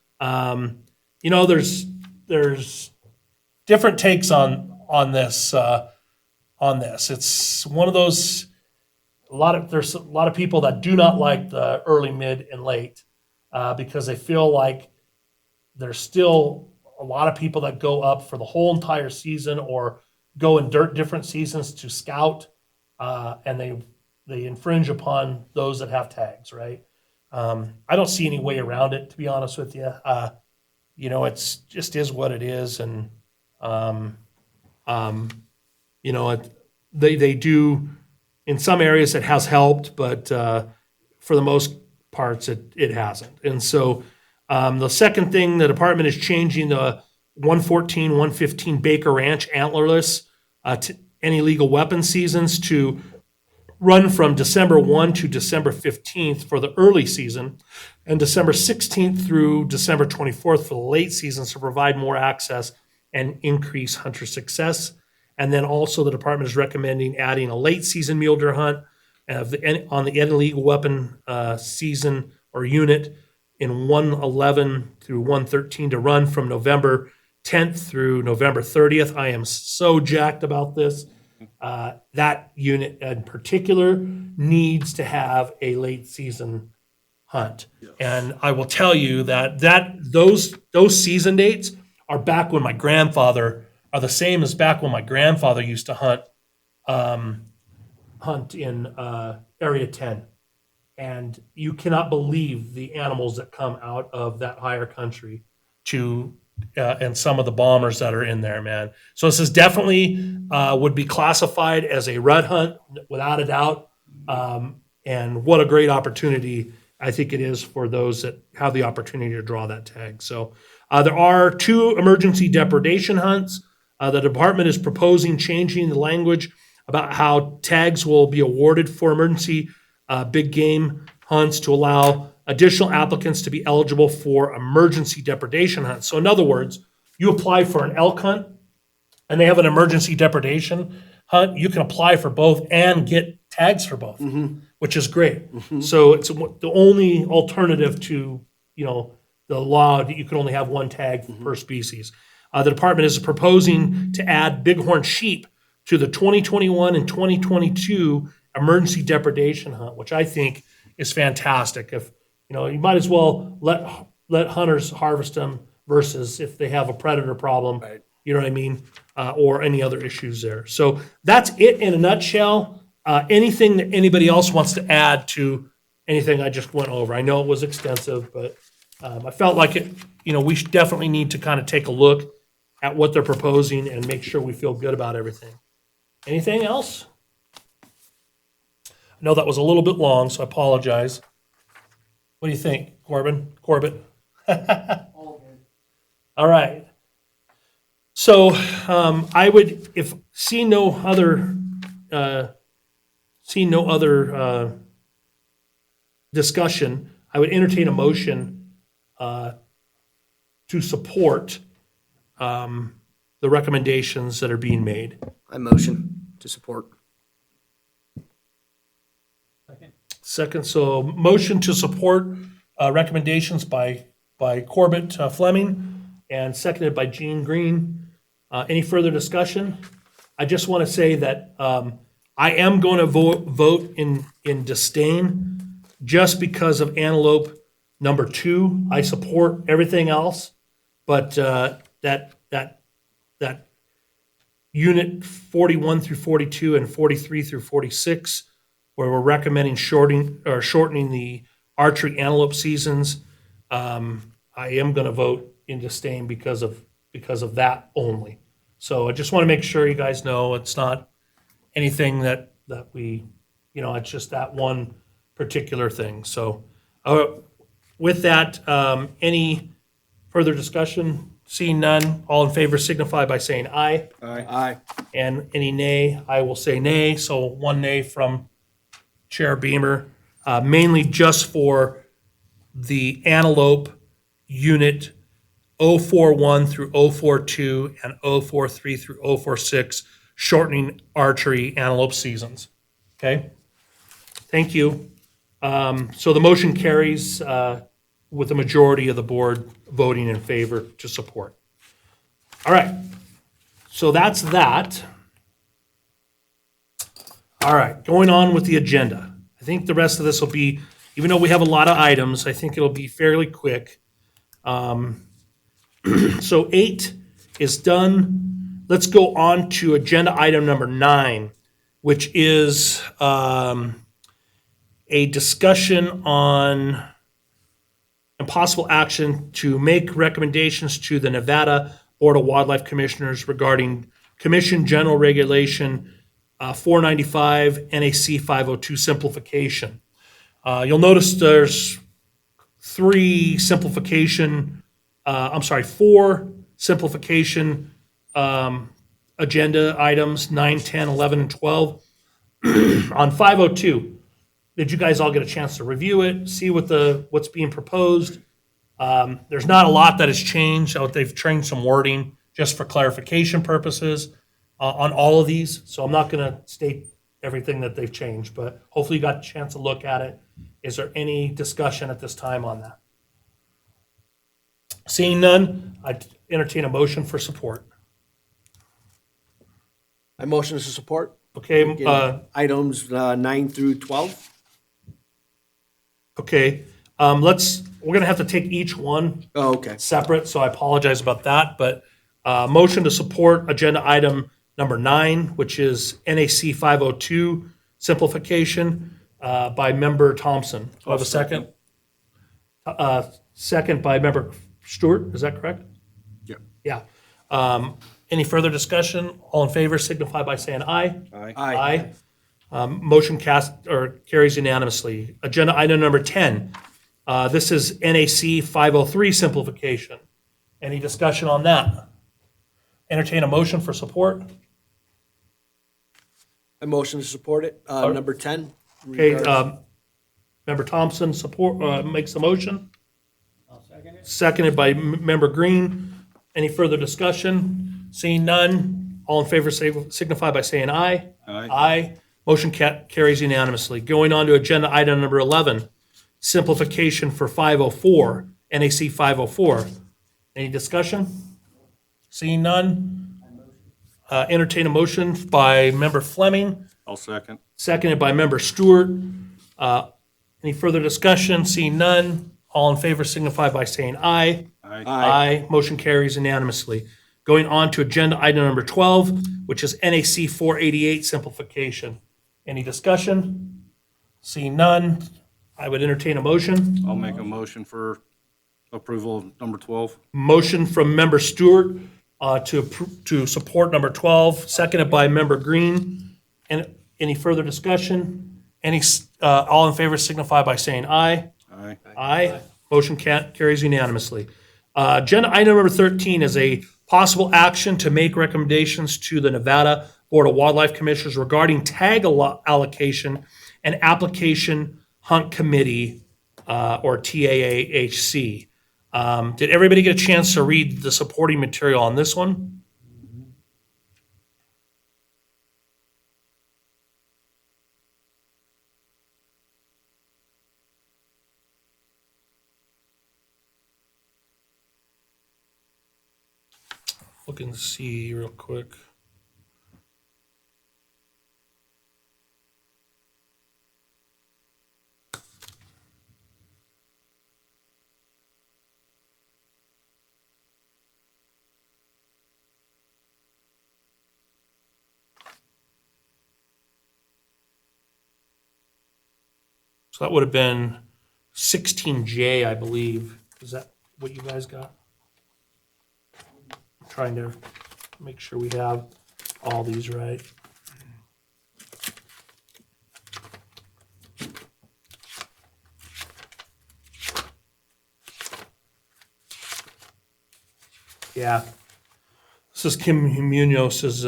There's different takes on this. It's one of those. There's a lot of people that do not like the early, mid, and late because they feel like there's still a lot of people that go up for the whole entire season or go in different seasons to scout, and they infringe upon those that have tags, right? I don't see any way around it, to be honest with you. It's just is what it is, and they do. In some areas it has helped, but for the most parts it hasn't. And so the second thing, the department is changing the 114, 115 Baker Ranch antlerless to any legal weapon seasons to run from December 1 to December 15th for the early season and December 16th through December 24th for the late seasons to provide more access and increase hunter success. And then also the department is recommending adding a late season mule deer hunt on the illegal weapon season or unit in 111 through 113 to run from November 10th through November 30th. I am so jacked about this. That unit in particular needs to have a late season hunt. Yes. And I will tell you that those season dates are back when my grandfather are the same as back when my grandfather used to hunt in Area 10. And you cannot believe the animals that come out of that higher country and some of the bombers that are in there, man. So this is definitely would be classified as a rut hunt, without a doubt. And what a great opportunity I think it is for those that have the opportunity to draw that tag. So there are 2 emergency depredation hunts. The department is proposing changing the language about how tags will be awarded for emergency big game hunts to allow additional applicants to be eligible for emergency depredation hunts. So in other words, you apply for an elk hunt and they have an emergency depredation hunt, you can apply for both and get tags for both, which is great. So it's the only alternative to, the law that you can only have one tag per species. The department is proposing to add bighorn sheep to the 2021 and 2022 emergency depredation hunt, which I think is fantastic. If you might as well let hunters harvest them versus if they have a predator problem, right. You know what I mean, or any other issues there. So that's it in a nutshell. Anything that anybody else wants to add to anything I just went over? I know it was extensive, but I felt like it, we should definitely need to kind of take a look at what they're proposing and make sure we feel good about everything. Anything else? I know that was a little bit long, so I apologize. What do you think, Corbett? All right. So I would, if see no other discussion, I would entertain a motion to support the recommendations that are being made. I motion to support. Second, so motion to support recommendations by Corbett Fleming and seconded by Gene Green. Any further discussion? I just want to say that I am going to vote in disdain just because of Antelope number 2. I support everything else, but that unit 41 through 42 and 43 through 46, where we're recommending shortening the archery antelope seasons, I am going to vote in disdain because of that only. So I just want to make sure you guys know it's not anything that we, it's just that one particular thing. So with that, any further discussion? Seeing none, all in favor signify by saying aye. Aye. And any nay, I will say nay. So one nay from Chair Beamer, mainly just for the Antelope Unit 041 through 042 and 043 through 046, shortening archery antelope seasons. Okay? Thank you. So the motion carries with the majority of the board voting in favor to support. All right. So that's that. All right, going on with the agenda. I think the rest of this will be, even though we have a lot of items, I think it'll be fairly quick. So 8 is done. Let's go on to agenda item number 9, which is a discussion on impossible action to make recommendations to the Nevada Board of Wildlife Commissioners regarding Commission General Regulation 495 NAC 502 simplification. You'll notice there's 4 simplification agenda items, 9, 10, 11, and 12. On 502, did you guys all get a chance to review it, see what's being proposed? There's not a lot that has changed. They've changed some wording just for clarification purposes on all of these. So I'm not going to state everything that they've changed, but hopefully you got a chance to look at it. Is there any discussion at this time on that? Seeing none, I entertain a motion for support. I motion to support. Okay, Items 9 through 12. okay. We're gonna have to take each one Oh, okay. separate, so I apologize about that, but motion to support agenda item number 9, which is NAC 502 simplification by member Thompson. Do I have a second? Second by member Stewart, is that correct? Yeah. Yeah. Any further discussion? All in favor signify by saying aye. Aye. Motion carries unanimously. Agenda item number 10. This is NAC 503 simplification. Any discussion on that? Entertain a motion for support. I motion to support it. Number 10. Okay, regards- member Thompson makes the motion. I'll second it. Seconded by member Green. Any further discussion? Seeing none, all in favor signify by saying aye. Aye. Motion carries unanimously. Going on to agenda item number 11, simplification for 504, NAC 504. Any discussion? Seeing none, entertain a motion by member Fleming, I'll second. seconded by member Stewart. Any further discussion? Seeing none, all in favor signify by saying aye. Aye. Motion carries unanimously. Going on to agenda item number 12, which is NAC 488 simplification. Any discussion? Seeing none, I would entertain a motion. I'll make a motion for approval of number 12. Motion from Member Stewart to support number 12, seconded by Member Green. And any further discussion? All in favor signify by saying aye. Aye. Aye. Motion carries unanimously. Agenda item number 13 is a possible action to make recommendations to the Nevada Board of Wildlife Commissioners regarding tag allocation and application hunt committee, or TAAHC. Did everybody get a chance to read the supporting material on this one? Looking to see real quick. So that would have been 16J, I believe. Is that what you guys got? I'm trying to make sure we have all these right. Yeah. This is Kim Munoz's,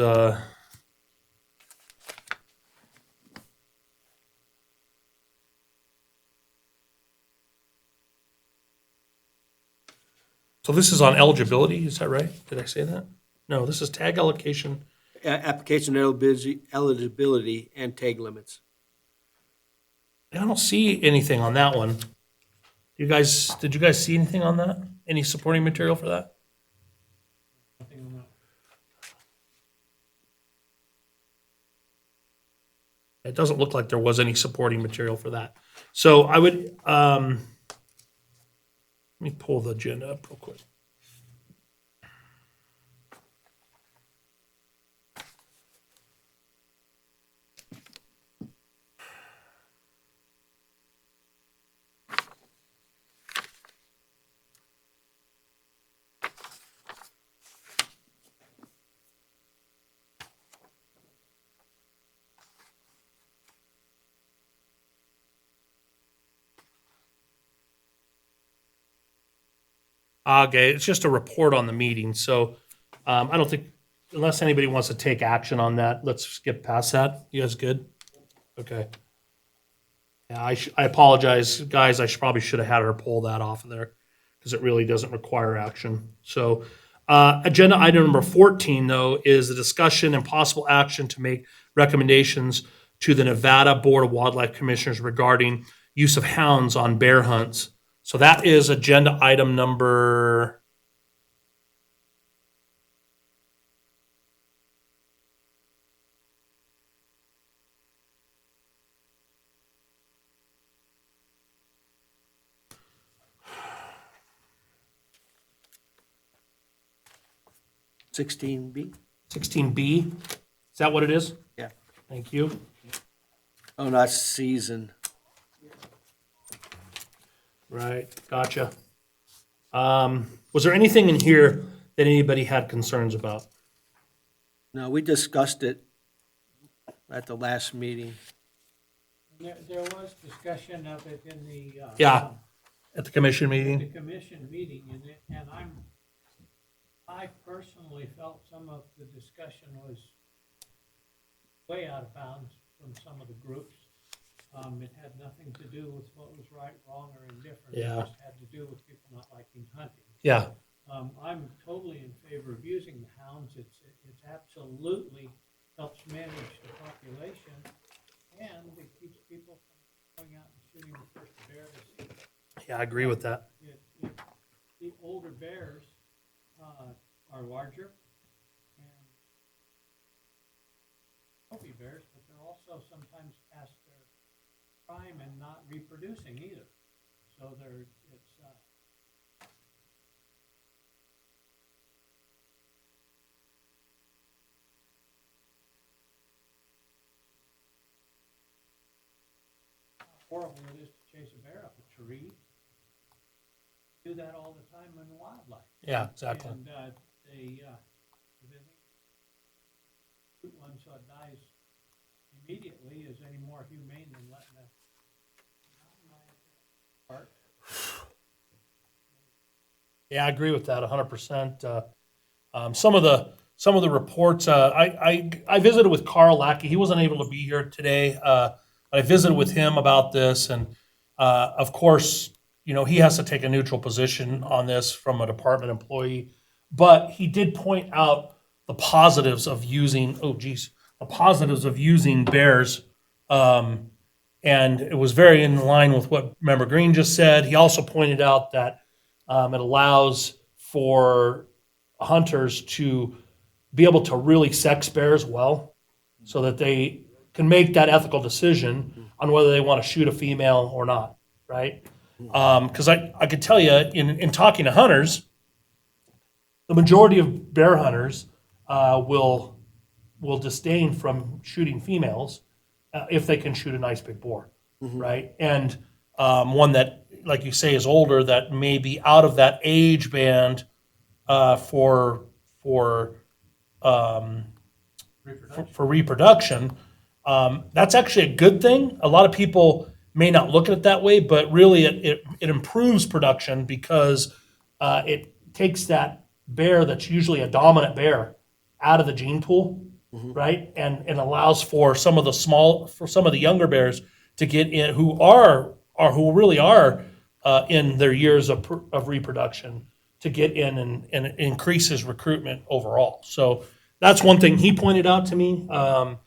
so this is on eligibility, is that right? Did I say that? No, this is tag allocation. Application eligibility and tag limits. I don't see anything on that one. Did you guys see anything on that? Any supporting material for that? It doesn't look like there was any supporting material for that. So I would, let me pull the agenda up real quick. Okay, it's just a report on the meeting, so I don't think, unless anybody wants to take action on that, let's skip past that. You guys good? Okay. Yeah, I apologize, guys, probably should have had her pull that off of there, because it really doesn't require action. So, agenda item number 14, though, is the discussion and possible action to make recommendations to the Nevada Board of Wildlife Commissioners regarding use of hounds on bear hunts. So that is agenda item number 16B? 16B. Is that what it is? Yeah. Thank you. Oh, not season. Right, gotcha. Was there anything in here that anybody had concerns about? No, we discussed it at the last meeting. There was discussion of it in the. Yeah. At the commission The meeting? commission meeting, and I personally felt some of the discussion was way out of bounds from some of the groups. It had nothing to do with what was right, wrong, or indifferent. Yeah. It just had to do with people not liking hunting. Yeah, I'm totally in favor of using the hounds. It's absolutely helps manage the population, and it keeps people from going out and shooting the first bear they see. yeah, I agree with that. The older bears are larger and trophy bears, but they're also sometimes past their prime and not reproducing either. So horrible it is to chase a bear up a tree. Do that all the time in wildlife. Yeah, exactly. And they shoot one so it dies immediately is any more humane than letting a part. Yeah, I agree with that 100%. Some of the reports, I visited with Carl Lackey. He wasn't able to be here today. I visited with him about this, and of course, he has to take a neutral position on this from a department employee. But he did point out the positives of using bears, and it was very in line with what Member Green just said. He also pointed out that it allows for hunters to be able to really sex bears well, so that they can make that ethical decision on whether they want to shoot a female or not, right? Because I could tell you, in talking to hunters, the majority of bear hunters will disdain from shooting females if they can shoot a nice big boar, right? And one that, like you say, is older, that may be out of that age band for reproduction. That's actually a good thing. A lot of people may not look at it that way, but really it improves production because it takes that bear that's usually a dominant bear out of the gene pool, right? And allows for some of the younger bears to get in who really are in their years of reproduction to get in, and it increases recruitment overall. So that's one thing he pointed out to me, and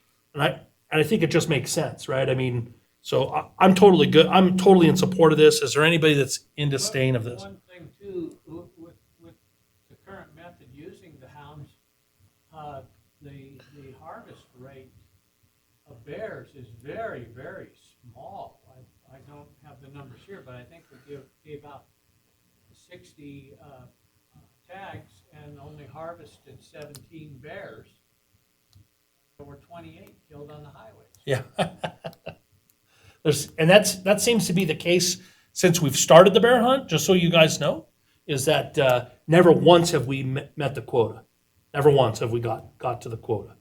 I think it just makes sense, right? I mean, so I'm totally good. I'm totally in support of this. Is there anybody that's in disdain of this? One thing too, with the current method using the hounds, the harvest rate of bears is very, very small. I don't have the numbers here, but I think we gave out 60 tags and only harvested 17 bears. There were 28 killed on the highways. Yeah. That seems to be the case since we've started the bear hunt, just so you guys know, is that never once have we met the quota. Never once have we got to the quota.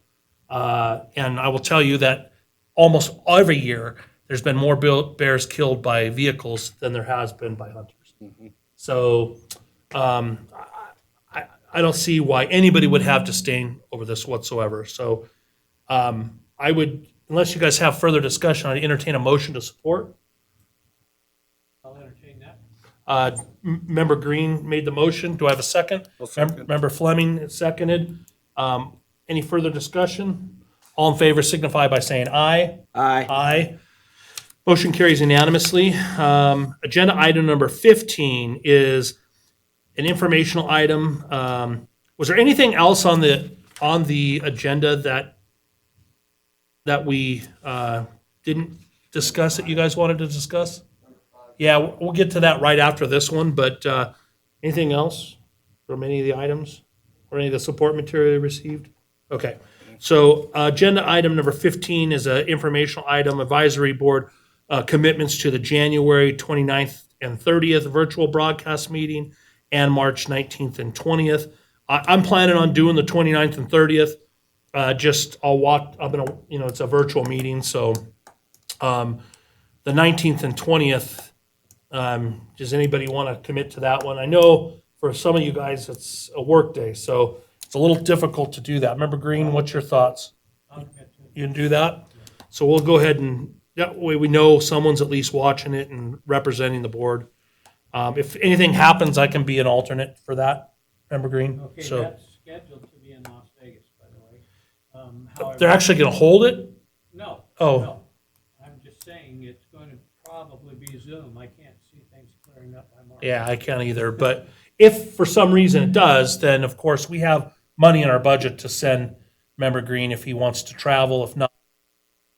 And I will tell you that almost every year there's been more bears killed by vehicles than there has been by hunters. So I don't see why anybody would have disdain over this whatsoever. So I would, unless you guys have further discussion, I'd entertain a motion to support. I'll entertain that. Member Green made the motion. Do I have a second? I'll second. Member Fleming seconded. Any further discussion? All in favor signify by saying aye. Aye. Aye. Motion carries unanimously. Agenda item number 15 is an informational item. Was there anything else on the agenda that we didn't discuss that you guys wanted to discuss? Yeah, we'll get to that right after this one, but anything else from any of the items or any of the support material you received? Okay, so agenda item number 15 is an informational item, advisory board commitments to the January 29th and 30th virtual broadcast meeting and March 19th and 20th. I'm planning on doing the 29th and 30th. It's a virtual meeting, so the 19th and 20th, does anybody want to commit to that one? I know for some of you guys, it's a work day, so it's a little difficult to do that. Remember, Green, what's your thoughts? You can do that? So we'll go ahead and, that way we know someone's at least watching it and representing the board. If anything happens, I can be an alternate for that, Member Green. Okay, So that's scheduled to be in Las Vegas, by the way. However, they're actually going to hold it? No. Oh. No. I'm just saying it's going to probably be Zoom. I can't see things clearing up by March. Yeah, I can't either. But if for some reason it does, then of course we have money in our budget to send Member Green if he wants to travel. If not,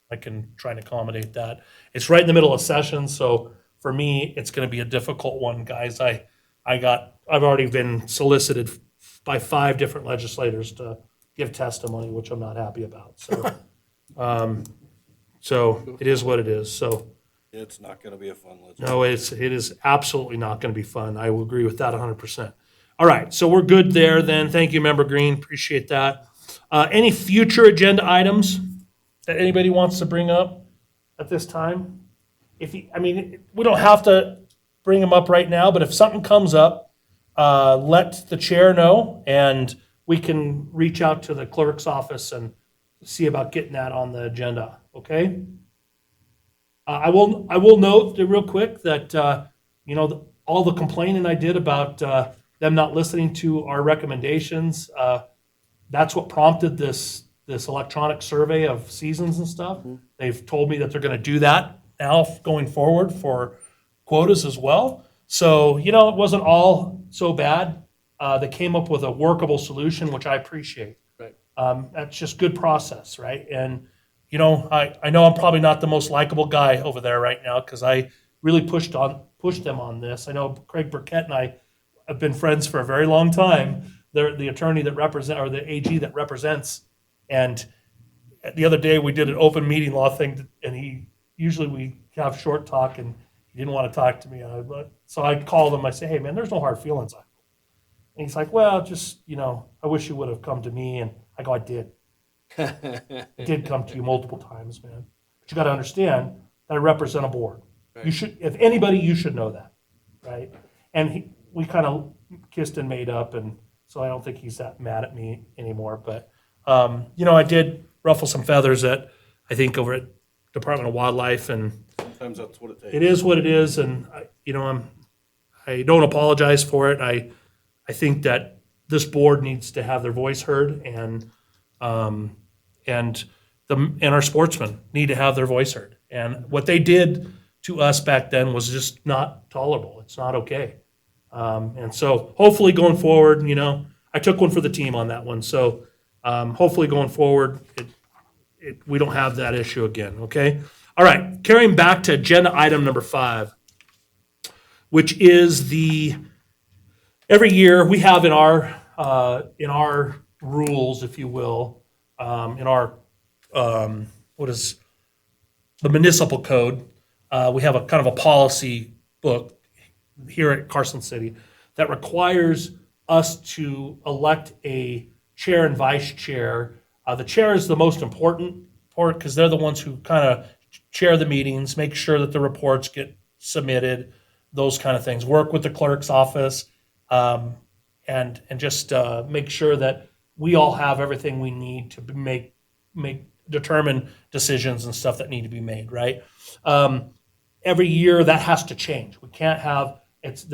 I can try and accommodate that. It's right in the middle of session, so for me, it's going to be a difficult one, guys. I've already been solicited by 5 different legislators to give testimony, which I'm not happy about. So, so it is what it is. So, It's not gonna be a fun list. No, it is absolutely not going to be fun. I will agree with that 100%. All right, so we're good there then. Thank you, Member Green. Appreciate that. Any future agenda items that anybody wants to bring up at this time? We don't have to bring them up right now, but if something comes up, let the chair know, and we can reach out to the clerk's office and see about getting that on the agenda, okay? I will note real quick that, all the complaining I did about them not listening to our recommendations, that's what prompted this electronic survey of seasons and stuff. They've told me that they're gonna do that now going forward for quotas as well. So, it wasn't all so bad. They came up with a workable solution, which I appreciate. Right. That's just good process, right? And, I know I'm probably not the most likable guy over there right now because I really pushed them on this. I know Craig Burkett and I have been friends for a very long time. They're the attorney that or the AG that represents. And the other day we did an open meeting law thing, and usually we have short talk, and he didn't want to talk to me. So I called him. I say, hey man, there's no hard feelings. And he's like, well, just, I wish you would have come to me. And I go, I did. I did come to you multiple times, man. But you got to understand that I represent a board. You should, if anybody, you should know that, right? And we kind of kissed and made up, and so I don't think he's that mad at me anymore. But I did ruffle some feathers I think over at Department of Wildlife, and Sometimes that's what it takes. it is what it is. And I don't apologize for it. I think that this board needs to have their voice heard, and our sportsmen need to have their voice heard. And what they did to us back then was just not tolerable. It's not okay. And so hopefully going forward, I took one for the team on that one. So hopefully going forward, we don't have that issue again. Okay. All right. Carrying back to agenda item number 5, which is every year we have in our rules, if you will, in our what is the municipal code, we have a kind of a policy book here at Carson City that requires us to elect a chair and vice chair. The chair is the most important because they're the ones who kind of chair the meetings, make sure that the reports get submitted, those kind of things. Work with the clerk's office, and just make sure that we all have everything we need to make determine decisions and stuff that need to be made, right? Every year that has to change. We can't have it's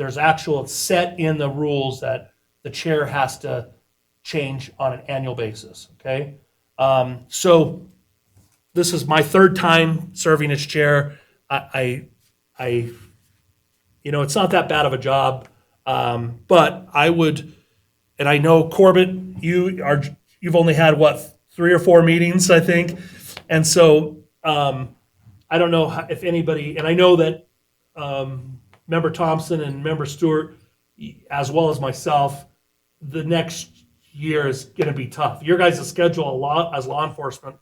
set in the rules that the chair has to change on an annual basis. Okay, so this is my 3rd time serving as chair. It's not that bad of a job, but I would, and I know Corbett, you've only had 3 or 4 meetings, I think, and so I don't know if anybody, and I know that Member Thompson and Member Stewart, as well as myself, the next year is going to be tough. Your guys' schedule as law enforcement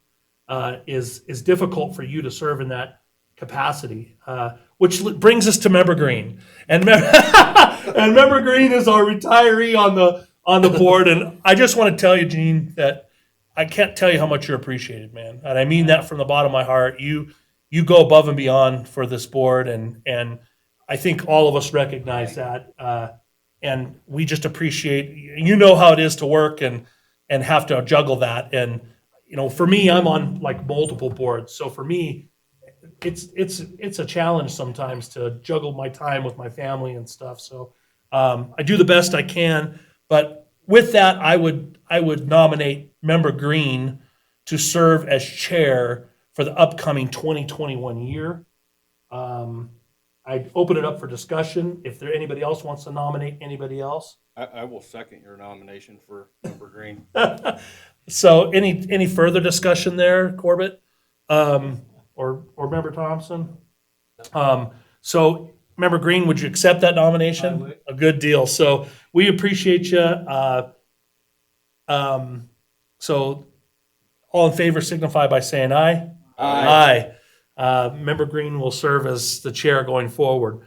is difficult for you to serve in that capacity, which brings us to Member Green, and Member Green is our retiree on the board, and I just want to tell you, Gene, that I can't tell you how much you're appreciated, man, and I mean that from the bottom of my heart. You go above and beyond for this board, and I think all of us recognize that, and we just appreciate. How it is to work and have to juggle that, and for me, I'm on like multiple boards, so for me, it's a challenge sometimes to juggle my time with my family and stuff. So I do the best I can, but with that, I would nominate Member Green to serve as chair for the upcoming 2021 year. I'd open it up for discussion. If anybody else wants to nominate anybody else. I will second your nomination for Member Green. So any further discussion there, Corbett? Or Member Thompson? So Member Green, would you accept that nomination? I would. A good deal. So we appreciate you. So all in favor signify by saying aye. Aye. Member Green will serve as the chair going forward.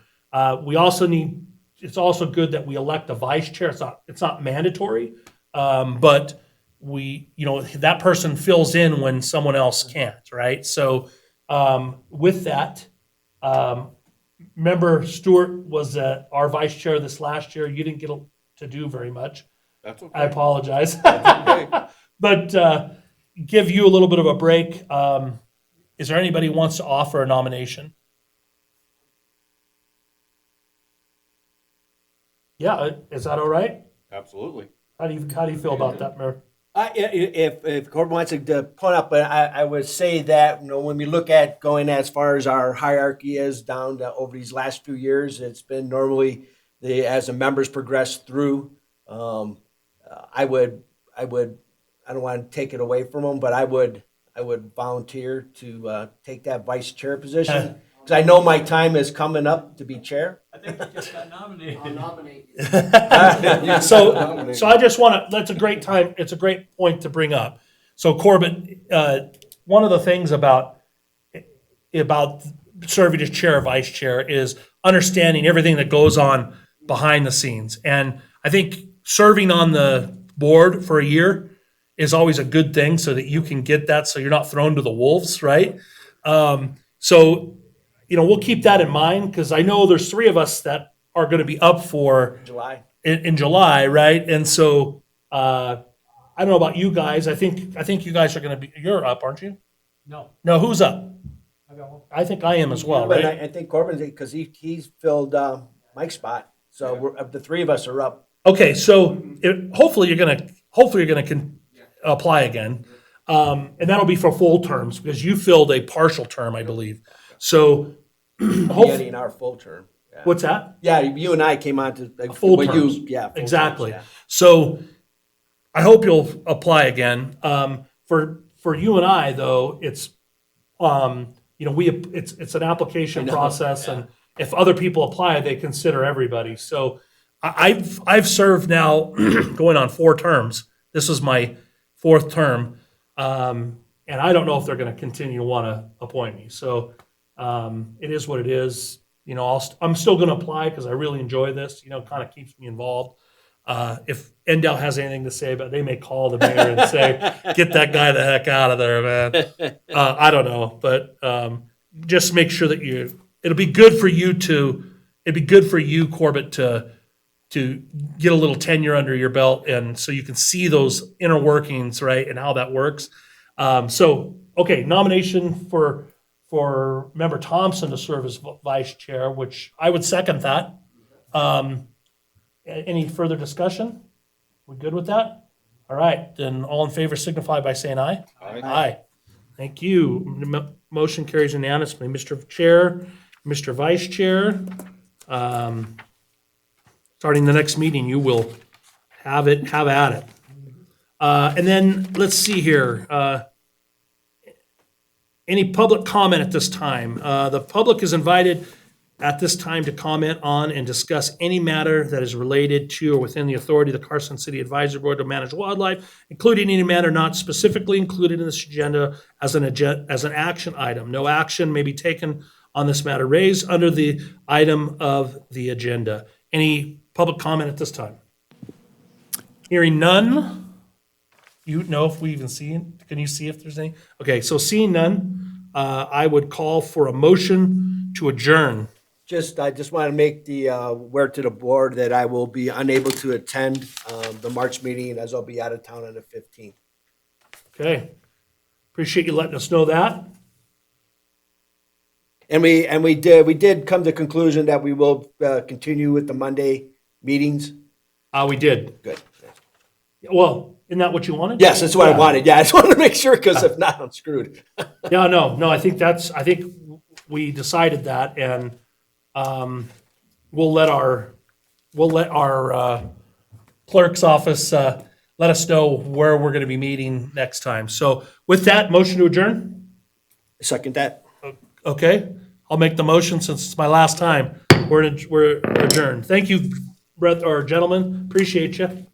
We also need, it's also good that we elect a vice chair. It's not mandatory, but that person fills in when someone else can't, right? So with that, Member Stewart was our vice chair this last year. You didn't get to do very much. That's okay. I apologize. Okay. But give you a little bit of a break. Is there anybody who wants to offer a nomination? Yeah, is that all right? Absolutely. How do you feel about that, Mayor? If Corbin wants to point up, but I would say that, when we look at going as far as our hierarchy is down to over these last few years, it's been normally as the members progress through, I don't want to take it away from them, but I would volunteer to take that vice chair position. Because I know my time is coming up to be chair. I think you just got nominated. I'll nominate you. So I just want to, that's a great time, it's a great point to bring up. So Corbett, one of the things about serving as chair or vice chair is understanding everything that goes on behind the scenes. And I think serving on the board for a year is always a good thing so that you can get that, so you're not thrown to the wolves, right? So we'll keep that in mind, because I know there's 3 of us that are going to be up for July. in July, right? And so I don't know about you guys. I think you guys are going to be. You're up, aren't you? No, No, who's up? I got one. I think I am as well, But right? I think Corbin's, because he's filled Mike's spot. So the 3 of us are up. Okay, so hopefully you're gonna apply again, and that'll be for full terms, because you filled a partial term, I believe. So Getting our full term. Yeah. what's that? Yeah, you and I came on to Full what terms. full terms, Exactly. yeah. So I hope you'll apply again. For you and I, though, it's it's an application process, and if other people apply, they consider everybody. So I've served now going on 4 terms. This was my 4th term, and I don't know if they're going to continue to want to appoint me. So it is what it is. I'm still going to apply because I really enjoy this. Kind of keeps me involved. If Endell has anything to say, but they may call the mayor and say, "Get that guy the heck out of there, man." I don't know, but just make sure that it'll be good for you Corbett, to get a little tenure under your belt, and so you can see those inner workings, right, and how that works. Okay, nomination for Member Thompson to serve as vice chair, which I would second that. Any further discussion? We good with that? All right, then all in favor signify by saying aye. Aye. Aye. Thank you. Motion carries unanimously. Mr. Chair, Mr. Vice Chair, starting the next meeting, you will have at it. And then, let's see here. Any public comment at this time? The public is invited at this time to comment on and discuss any matter that is related to or within the authority of the Carson City Advisory Board to manage wildlife, including any matter not specifically included in this agenda as an action item. No action may be taken on this matter raised under the item of the agenda. Any public comment at this time? Hearing none. You know if we even see it? Can you see if there's any? Okay, so seeing none, I would call for a motion to adjourn. I just want to make the word to the board that I will be unable to attend the March meeting, as I'll be out of town on the 15th. Okay. Appreciate you letting us know that. And we did come to the conclusion that we will continue with the Monday meetings. We did. Good. Well, isn't that what you wanted? Yes, that's what I wanted. Yeah, I just wanted to make sure, because if not, I'm screwed. Yeah, no, I think we decided that, and we'll let our clerk's office let us know where we're going to be meeting next time. So with that, motion to adjourn? Second that. Okay, I'll make the motion since it's my last time. We're adjourned. Thank you, gentlemen. Appreciate you.